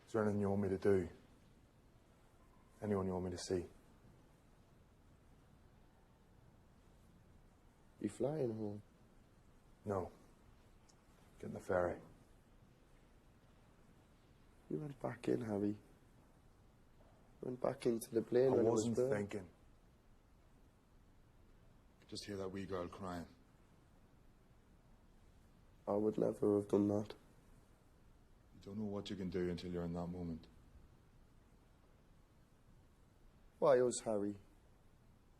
Is there anything you want me to do? Anyone you want me to see? You flying home? No. Getting the ferry. You went back in, Harry. You went back into the plane I when wasn't it was thinking. Just hear that wee girl crying. I would never have done that. You don't know what you can do until you're in that moment. Why us, Harry?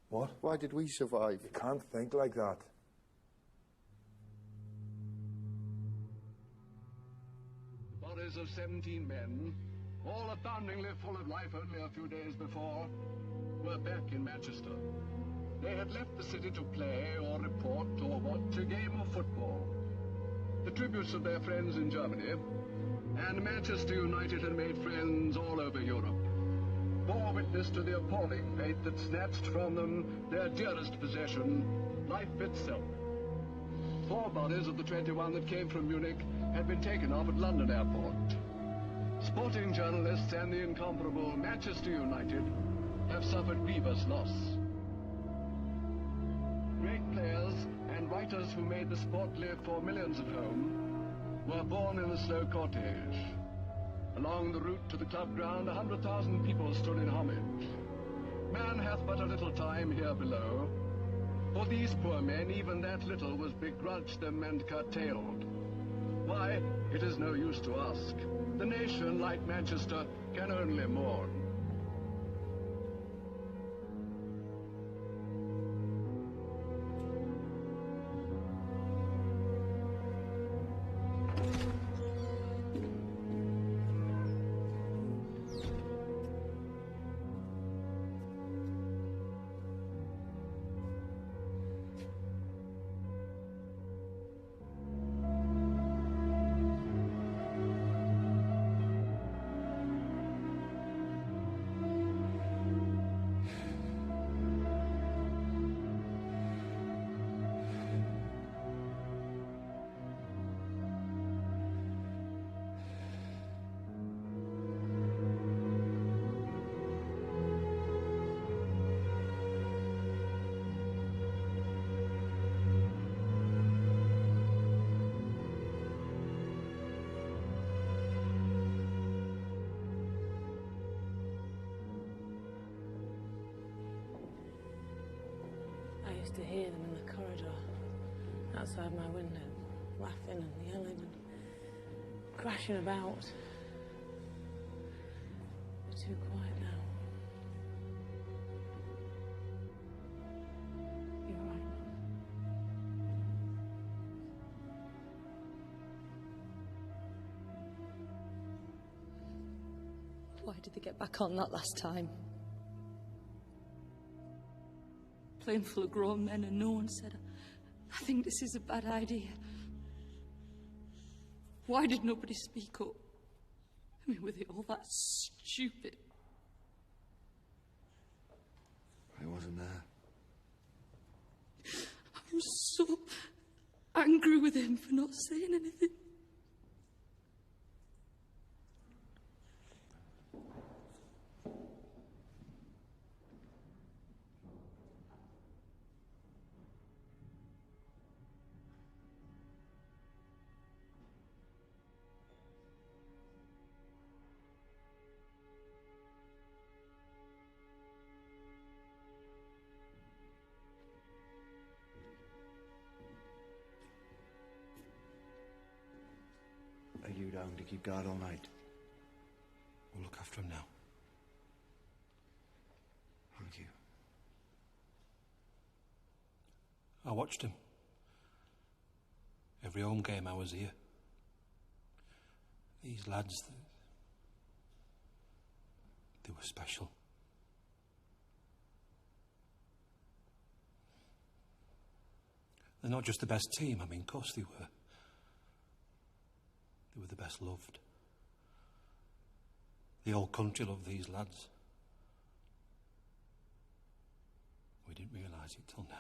What? Why did we survive? You can't think like that. The bodies of 17 men, all aboundingly full of life only a few days before, were back in Manchester. They had left the city to play or report or watch a game of football. The tributes of their friends in Germany, and Manchester United had made friends all over Europe, bore witness to the appalling fate that snatched from them their dearest possession, life itself. 4 bodies of the 21 that came from Munich had been taken off at London Airport. Sporting journalists and the incomparable Manchester United have suffered grievous loss. Great players and writers who made the sport live for millions at home were born in a slow cortege. Along the route to the club ground, 100,000 people stood in homage. Man hath but a little time here below. For these poor men, even that little was begrudged them and curtailed. Why, it is no use to ask. The nation, like Manchester, can only mourn. I used to hear them in the corridor, outside my window, laughing and yelling and crashing about. They're too quiet now. You're right. Why did they get back on that last time? Plane full of grown men and no one said, I think this is a bad idea. Why did nobody speak up? I mean, were they all that stupid? I wasn't there. I was so angry with him for not saying anything. Are you down to keep guard all night? We'll look after him now. Thank you. I watched him. Every home game I was here. These lads, they were special. They're not just the best team, I mean, of course they were. They were the best loved. The whole country love these lads. We didn't realise it till now.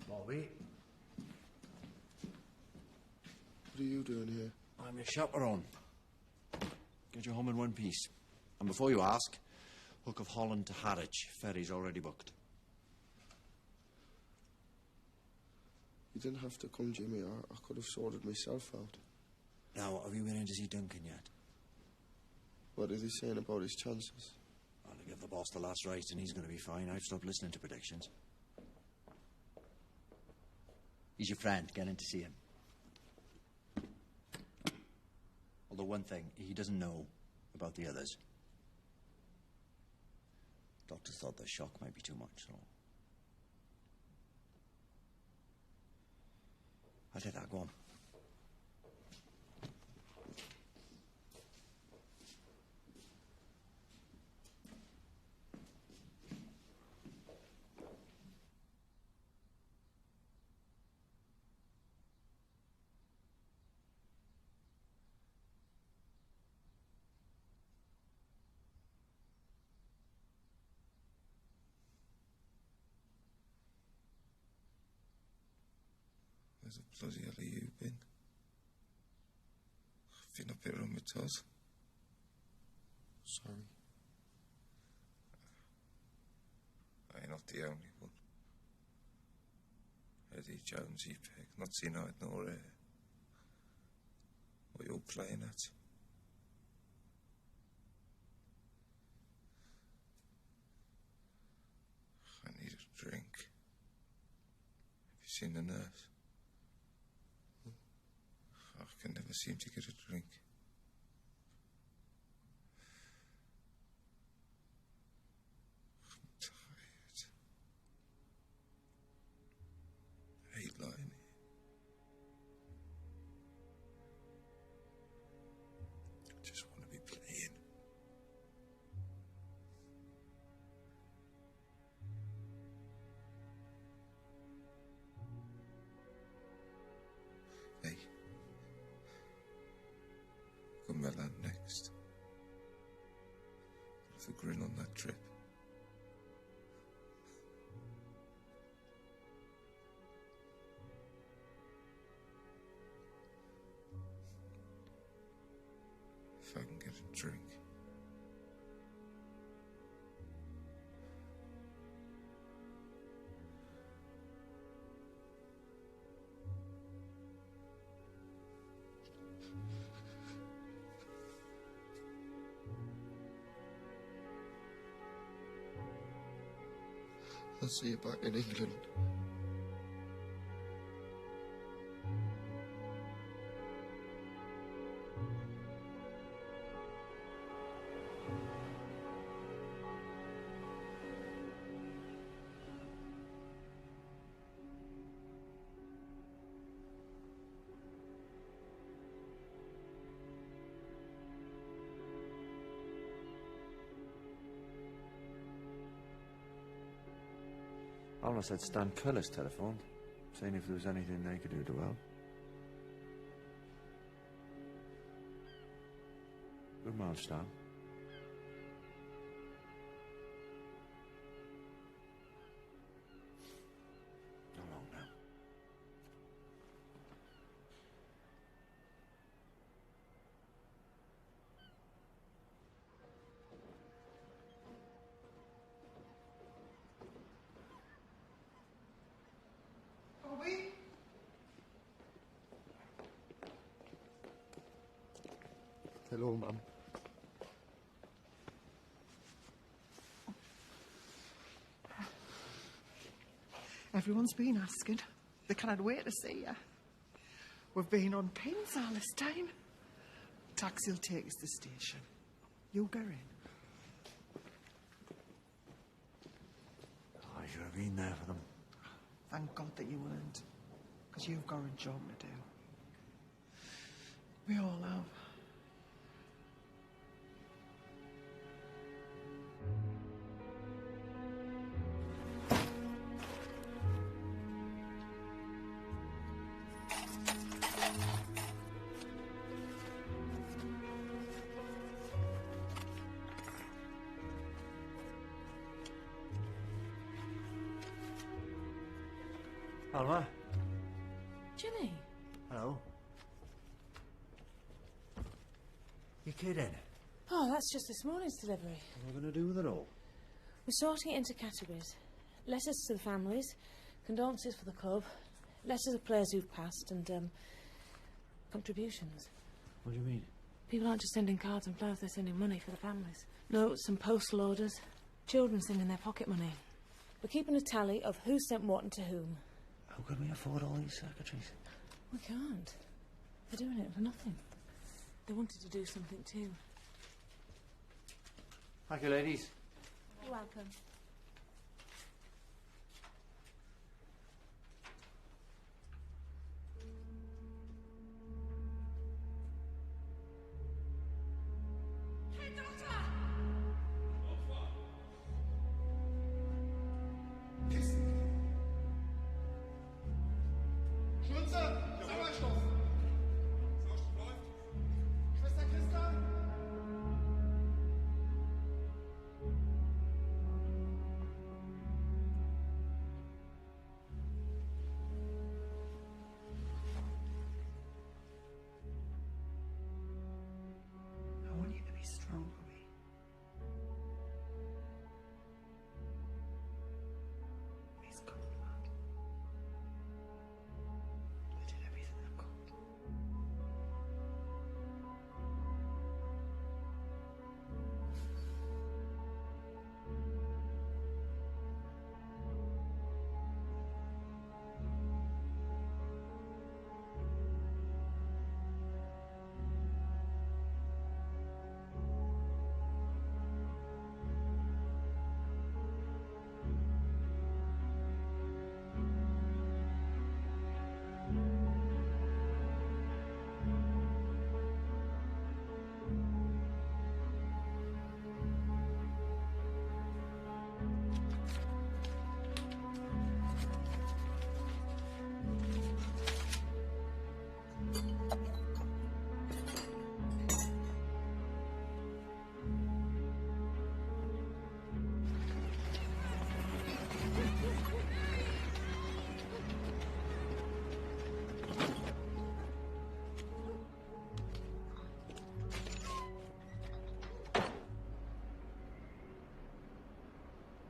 Bobby? What are you doing here? I'm your chaperone. Get you home in one piece. And before you ask, Hook of Holland to Harwich. Ferry's already booked. You didn't have to come, Jimmy. I could have sorted myself out. Now, have you been in to see Duncan yet? What is he saying about his chances? I'll give the boss the last right and he's going to be fine. I've stopped listening to predictions. He's your friend. Get in to see him. Although one thing, he doesn't know about the others. Doctors thought the shock might be too much, so... I'll take that. Go on. Where the bloody hell have you been? I've been up here on my toes. Sorry. I'm not the only one. Eddie Jonesy Peg, not seen night nor air. What you're playing at? I need a drink. Have you seen the nurse? I can never seem to get a drink. I'm tired. I hate lying here. I just want to be playing. Hey. Come my land next. With a grin on that trip. If I can get a drink. I'll see you back in England. Alma said Stan Cullis telephoned, saying if there was anything they could do to help. Good man, Stan. Not long now. Bobby? Hello, Mum. Everyone's been asking. They cannot wait to see you. We've been on pins all this time. taxi will take us to the station. You go in. I should have been there for them. Thank God that you weren't, because you've got a job to do. We all have. Alma? Jimmy. Hello. You kidding? Oh, that's just this morning's delivery. What are we going to do with it all? We're sorting it into categories. Letters to the families, condolences for the club, letters of players who've passed, and, contributions. What do you mean? People aren't just sending cards and flowers, they're sending money for the families. Notes and postal orders. Children sending their pocket money. We're keeping a tally of who sent what and to whom. How can we afford all these secretaries? We can't. They're doing it for nothing. They wanted to do something too. Thank you, ladies. You're welcome.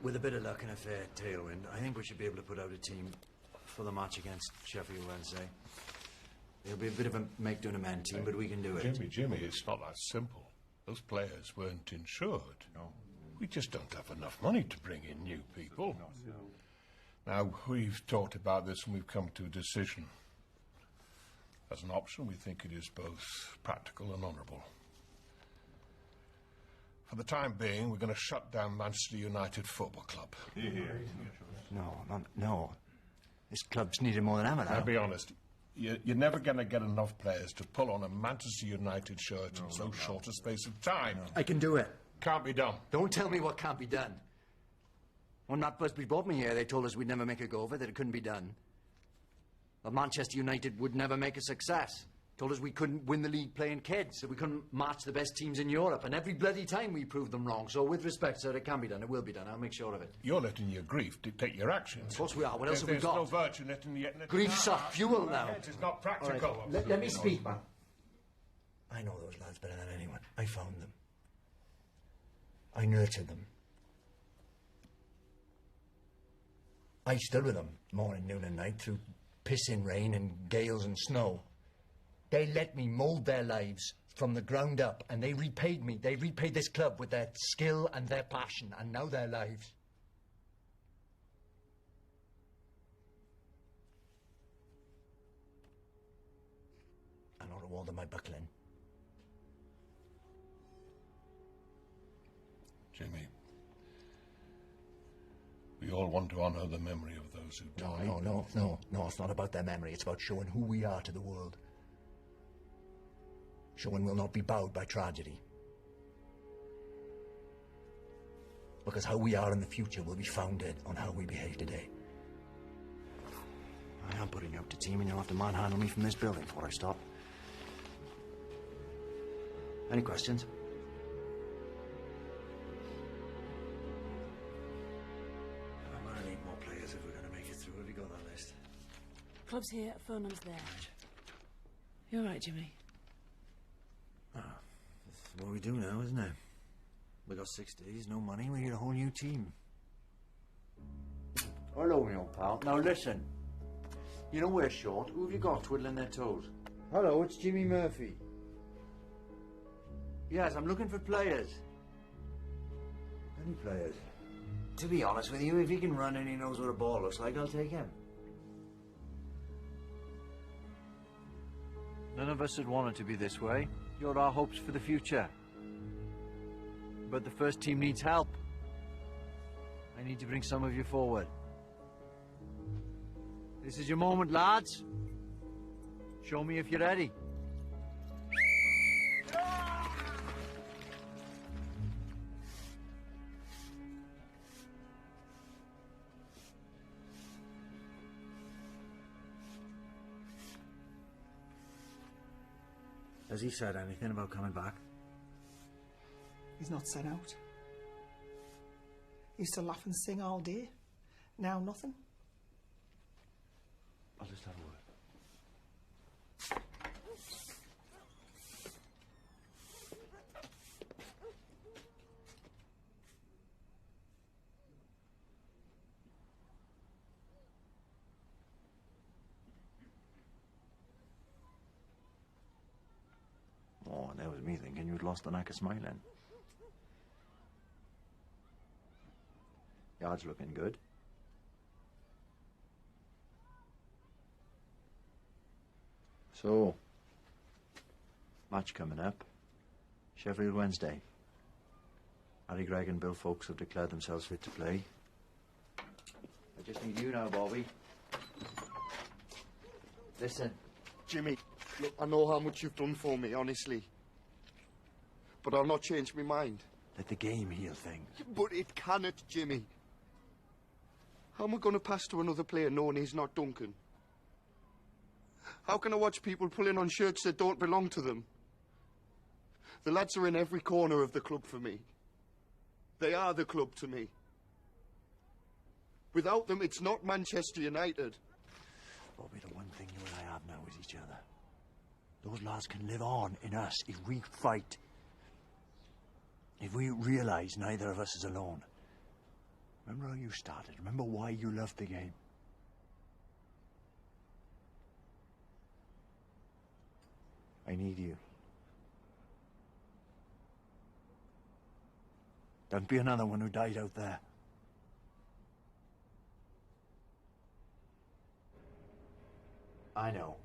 With a bit of luck and a fair tailwind, I think we should be able to put out a team for the match against Sheffield Wednesday. It'll be a bit of a make-do-and-amend team, but we can do it. Jimmy, it's not that simple. Those players weren't insured. No. We just don't have enough money to bring in new people. No. Now, we've talked about this and we've come to a decision. As an option, we think it is both practical and honourable. For the time being, we're going to shut down Manchester United Football Club. No. This club's needed more than ever now. I'll be honest. You're never going to get enough players to pull on a Manchester United shirt in so short a space of time. I can do it. Can't be done. Don't tell me what can't be done. When Matt Busby brought me here, they told us we'd never make a go of it, that it couldn't be done. That Manchester United would never make a success. Told us we couldn't win the league playing kids, that we couldn't match the best teams in Europe, and every bloody time we proved them wrong. So with respect, sir, it can be done. It will be done. I'll make sure of it. You're letting your grief dictate your actions. Of course we are. What else have we got? There's no virtue in it. Grief's our fuel now. It's not practical. Right. Let me speak, man. I know those lads better than anyone. I found them. I nurtured them. I stood with them morning, noon and night through pissing rain and gales and snow. They let me mould their lives from the ground up, and they repaid me. They repaid this club with their skill and their passion, and now their lives. I know the wall of my buckling. Jimmy, we all want to honour the memory of those who died. No, it's not about their memory. It's about showing who we are to the world. Showing we'll not be bowed by tragedy. Because how we are in the future will be founded on how we behave today. I am putting you up to team, and you'll have to manhandle me from this building before I stop. Any questions? I'm gonna need more players if we're gonna make it through. Have you got that list? Club's here, phone number's there. You all right, Jimmy? That's what we do now, isn't it? We got 6 days, no money, we need a whole new team. Hello, my old pal. Now listen. You know we're short. Who have you got twiddling their toes? Hello, it's Jimmy Murphy. Yes, I'm looking for players. Any players? To be honest with you, if he can run and he knows what a ball looks like, I'll take him. None of us had wanted to be this way. You're our hopes for the future. But the first team needs help. I need to bring some of you forward. This is your moment, lads. Show me if you're ready. Has he said anything about coming back? He's not set out. He used to laugh and sing all day. Now nothing. I'll just have a word. Oh, that was me thinking you'd lost the knack of smiling. Yard's looking good. So, match coming up. Sheffield Wednesday. Harry Gregg and Bill Folks have declared themselves fit to play. I just need you now, Bobby. Listen. Jimmy, look, I know how much you've done for me, honestly. But I'll not change my mind. Let the game heal things. But it cannot, Jimmy. How am I going to pass to another player knowing he's not Duncan? How can I watch people pulling on shirts that don't belong to them? The lads are in every corner of the club for me. They are the club to me. Without them, it's not Manchester United. Bobby, the one thing you and I have now is each other. Those lads can live on in us if we fight. If we realise neither of us is alone. Remember how you started? Remember why you loved the game? I need you. Don't be another one who died out there. I know.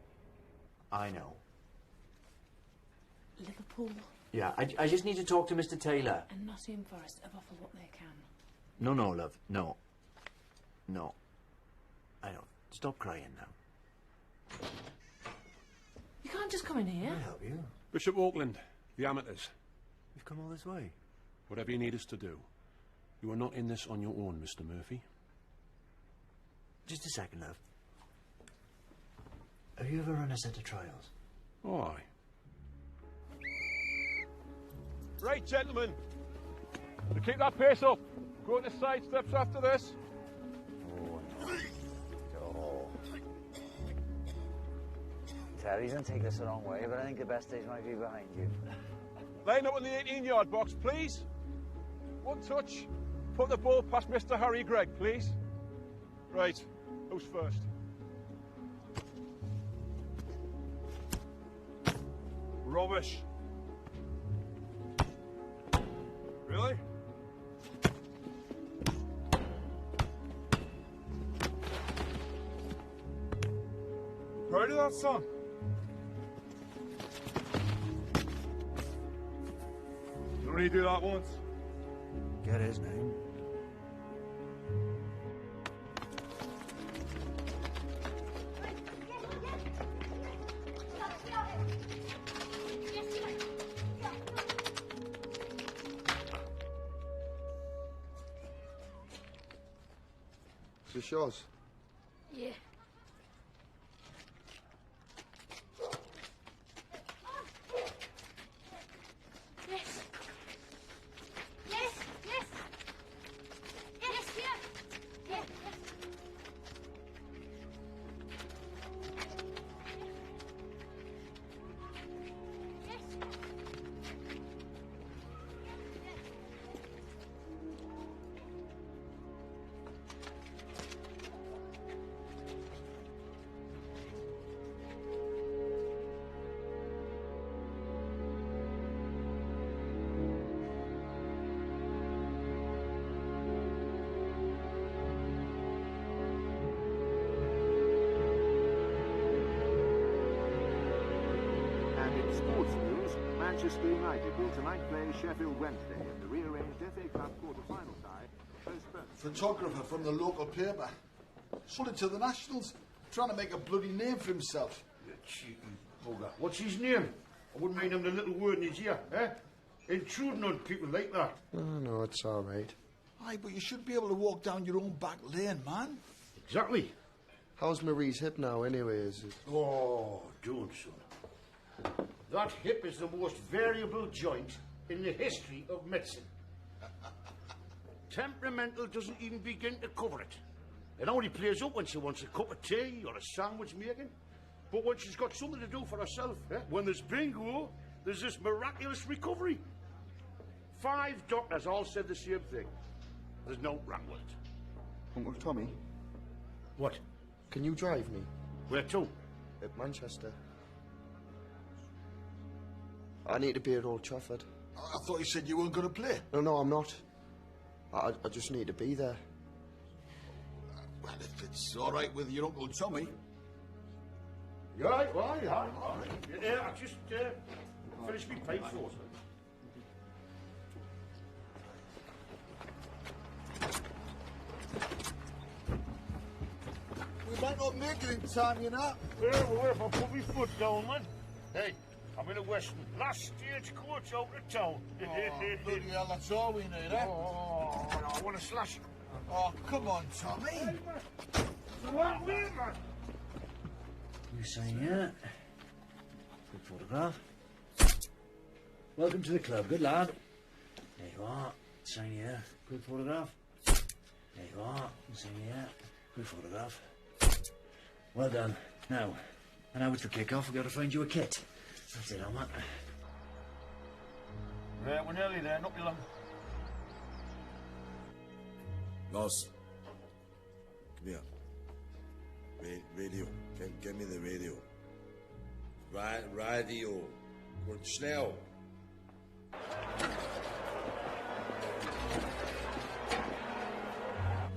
Liverpool Yeah, I just need to talk to Mr. Taylor. and Nottingham Forest have offered what they can. No, love. No. I know. Stop crying now. You can't just come in here. I'll help you. Bishop Auckland, the amateurs. You've come all this way. Whatever you need us to do. You are not in this on your own, Mr. Murphy. Just a second, love. Have you ever run a set of trials? Oh, aye. Right, gentlemen. To keep that pace up. Go to side steps after this. Oh. Terry, don't take this the wrong way, but I think the best days might be behind you. Line up in the 18-yard box, please. One touch. Put the ball past Mr. Harry Gregg, please. Right. Who's first? Rubbish. Really? Proud of that, son? You only do that once. Get his name. Is this yours? Yeah. Yes. Yes, yes. Yes, yeah. Yeah, yes. And in sports news, Manchester United will tonight play Sheffield Wednesday in the rearranged FA Cup quarter-final tie. Photographer from the local paper. Sold it to the Nationals, trying to make a bloody name for himself. You cheeky bugger. What's his name? I wouldn't mind him the little word in his ear, eh? Intruding on people like that. No, it's all right. Aye, but you should be able to walk down your own back lane, man. Exactly. How's Marie's hip now, anyway? Is it? Oh, don't, son. That hip is the most variable joint in the history of medicine. Temperamental doesn't even begin to cover it. It only plays up when she wants a cup of tea or a sandwich making. But when she's got something to do for herself, when there's bingo, there's this miraculous recovery. 5 doctors all said the same thing. There's no wrong with it. Uncle Tommy? What? Can you drive me? Where to? At Manchester. I need to be at Old Trafford. I thought you said you weren't going to play. No, I'm not. I just need to be there. Well, if it's all right with your Uncle Tommy. You all right? Well, yeah, all right. Yeah, I just finished my pipe for it. We might not make it in time, you know. Well, if I put my foot down, man. Hey, I'm in a Western. Last stage coach out of town. Oh, bloody hell, that's all we need, eh? Oh, I want to slash. Oh, come on, Tommy. What, man? You saying yeah? Good photograph. Welcome to the club, good lad. There you are. Saying yeah. Good photograph. There you are. Saying yeah. Good photograph. Well done. Now, and now it's the kick-off. We've got to find you a kit. That's it, Matt. Right, we're nearly there. Not be long. Boss. Come here. Radio. Get me the radio. Radio. Word snel.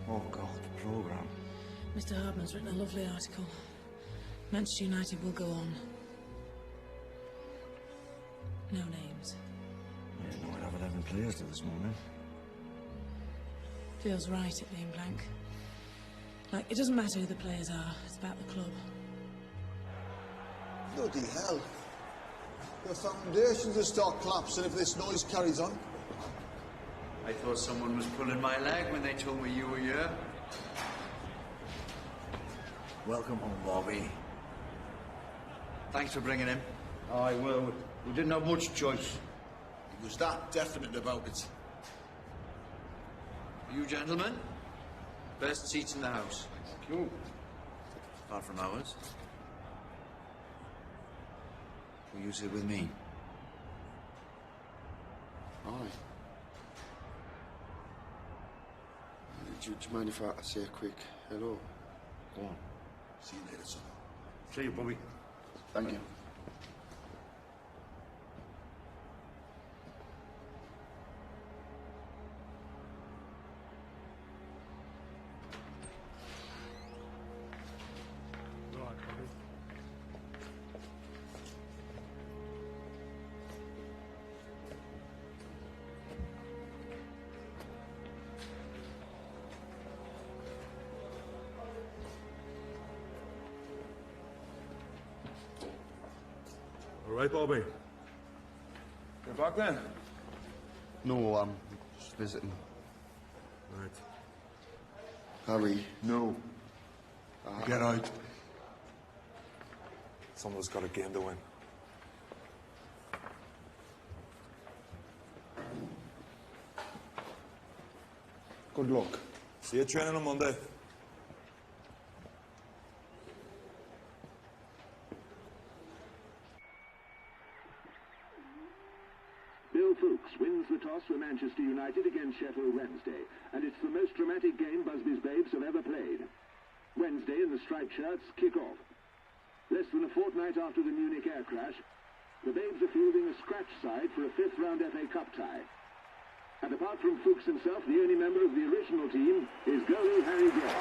Oh, God, the programme. Mr. Hardman's written a lovely article. Manchester United will go on. No names. I didn't know I'd have 11 players till this morning. Feels right at being blank. Like, it doesn't matter who the players are, it's about the club. Bloody hell. The foundations will start collapsing if this noise carries on. I thought someone was pulling my leg when they told me you were here. Welcome home, Bobby. Thanks for bringing him. Aye, well, we didn't have much choice. He was that definite about it. You gentlemen, best seats in the house. Cool. Apart from ours. Will you sit with me? Aye. Do you mind if I say a quick hello? Go on. See you later, son. See you, Bobby. Thank you. right, Bobby? You're back then? No, I'm just visiting. Right. Harry. No. Get out. Someone's got a game to win. Good luck. See you training on Monday. Bill Fuchs wins the toss for Manchester United against Sheffield Wednesday, and it's the most dramatic game Busby's Babes have ever played. Wednesday and the striped shirts kick off. Less than a fortnight after the Munich air crash, the Babes are fielding a scratch side for a fifth-round FA Cup tie. And apart from Fuchs himself, the only member of the original team is goalie Harry Gregg.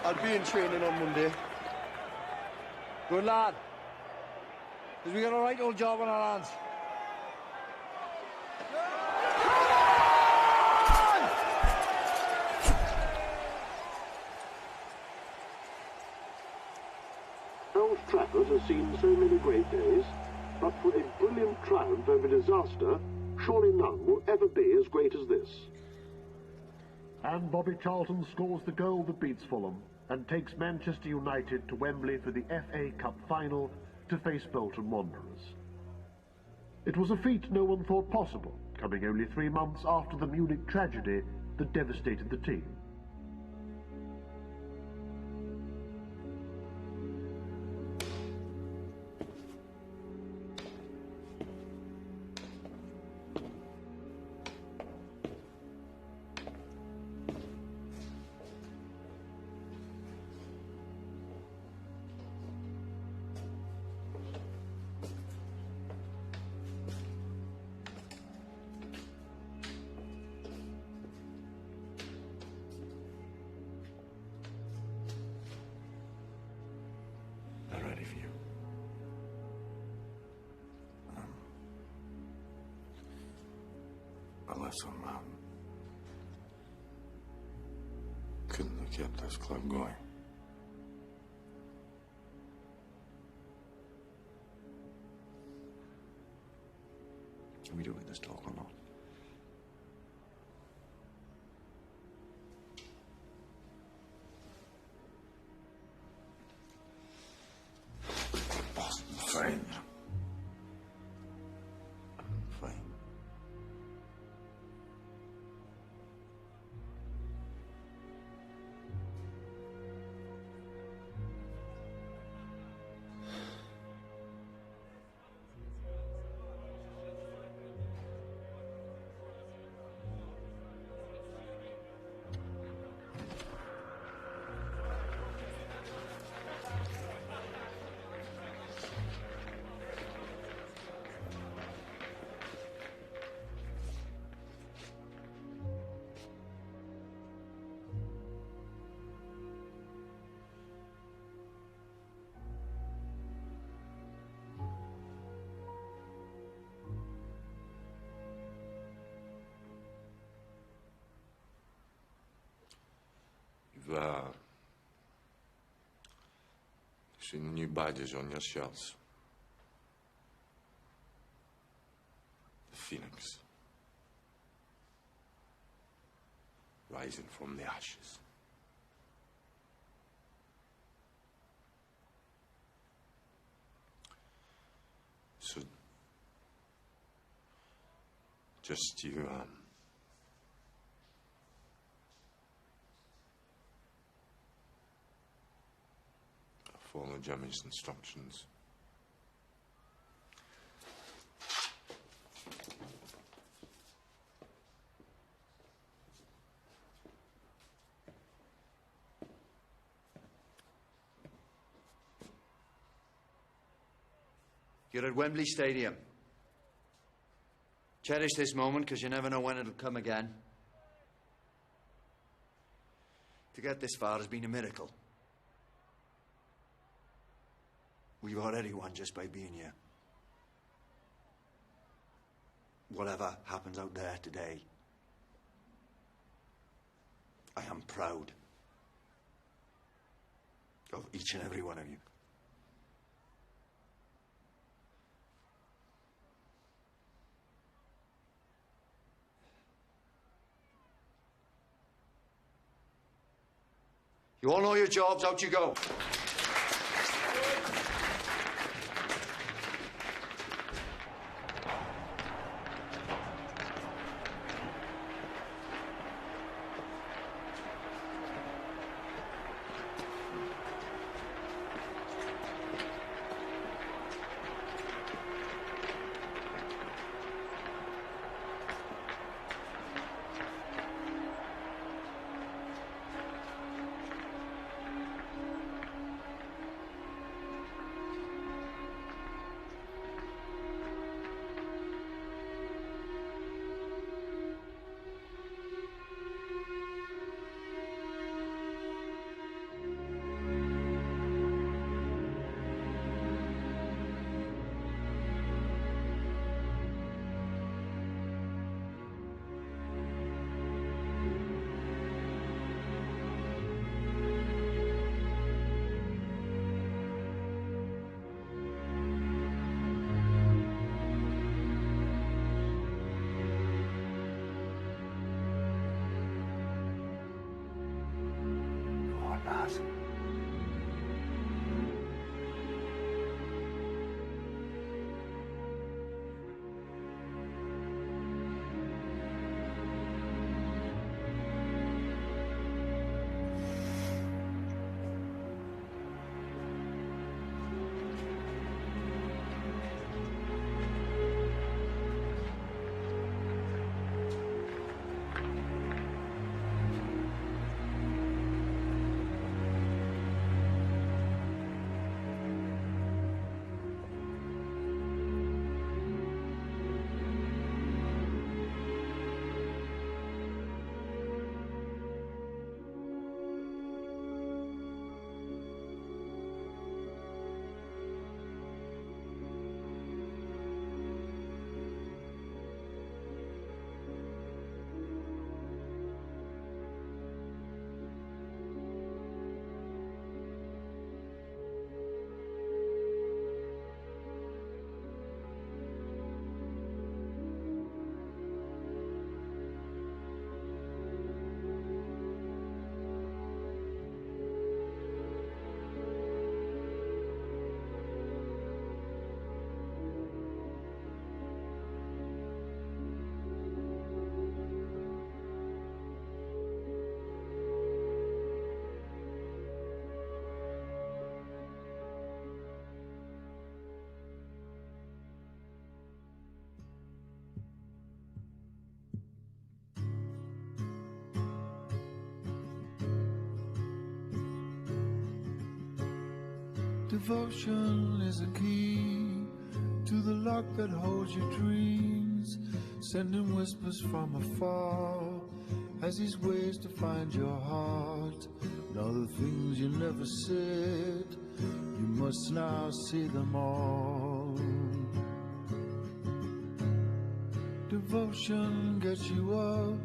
I'll be in training on Monday. Good lad. Because we got a right old job on our hands. Old Trafford has seen so many great days, but for a brilliant triumph over disaster, surely none will ever be as great as this. And Bobby Charlton scores the goal that beats Fulham and takes Manchester United to Wembley for the FA Cup final to face Bolton Wanderers. It was a feat no one thought possible, coming only 3 months after the Munich tragedy that devastated the team. Unless I'm couldn't have kept this club going. Are we doing this talk or not? Fine. Fine. You've seen new badges on your shirts. The Phoenix. Rising from the ashes. So, just you, follow Jimmy's instructions. You're at Wembley Stadium. Cherish this moment, because you never know when it'll come again. To get this far has been a miracle. We've already won just by being here. Whatever happens out there today, proud of each and every one of you. You all know your jobs, out you go. Devotion is a key to the lock that holds your dreams, sending whispers from afar as these ways to find your heart. And all the things you never said, you must now say them all. Devotion gets you up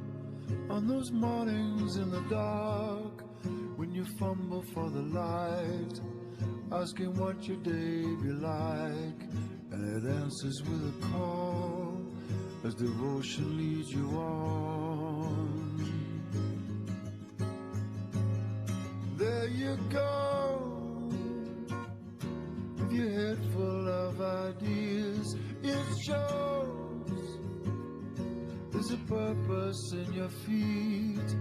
on those mornings in the dark when you fumble for the light, asking what your day be like, and it answers with a call as devotion leads you on. There you go, with your head full of ideas. It shows there's a purpose in your feet.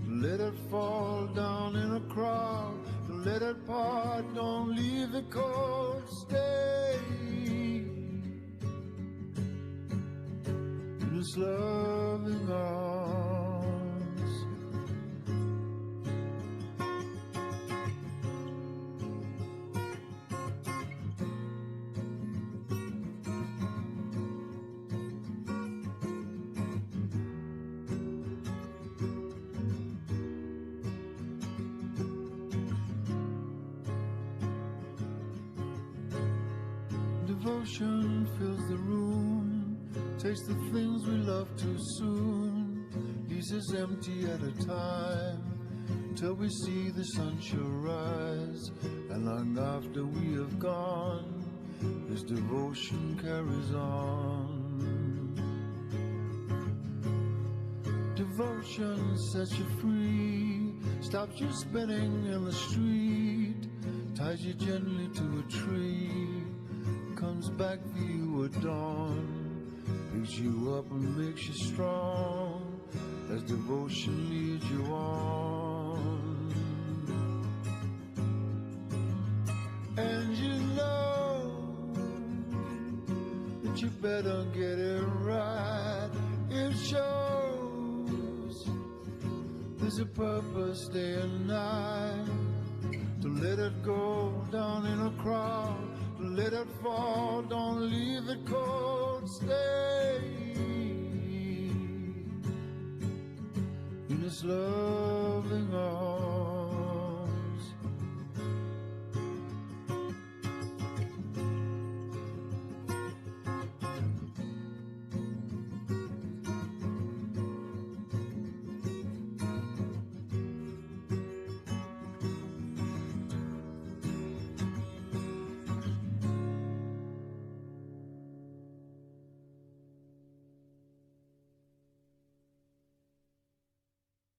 Let it fall down in a crowd. Let it part, don't leave it cold. Stay in His loving arms. Devotion fills the room, takes the things we love too soon, leaves us empty at a time, till we see the sun shall rise, and long after we have gone, this devotion carries on. Devotion sets you free, stops you spinning in the street, ties you gently to a tree, comes back for you at dawn, picks you up and makes you strong, as devotion leads you on. And you know that you better get it right. It shows there's a purpose day and night, to let it go down in a crowd, to let it fall, don't leave it cold, stay in this loving arms.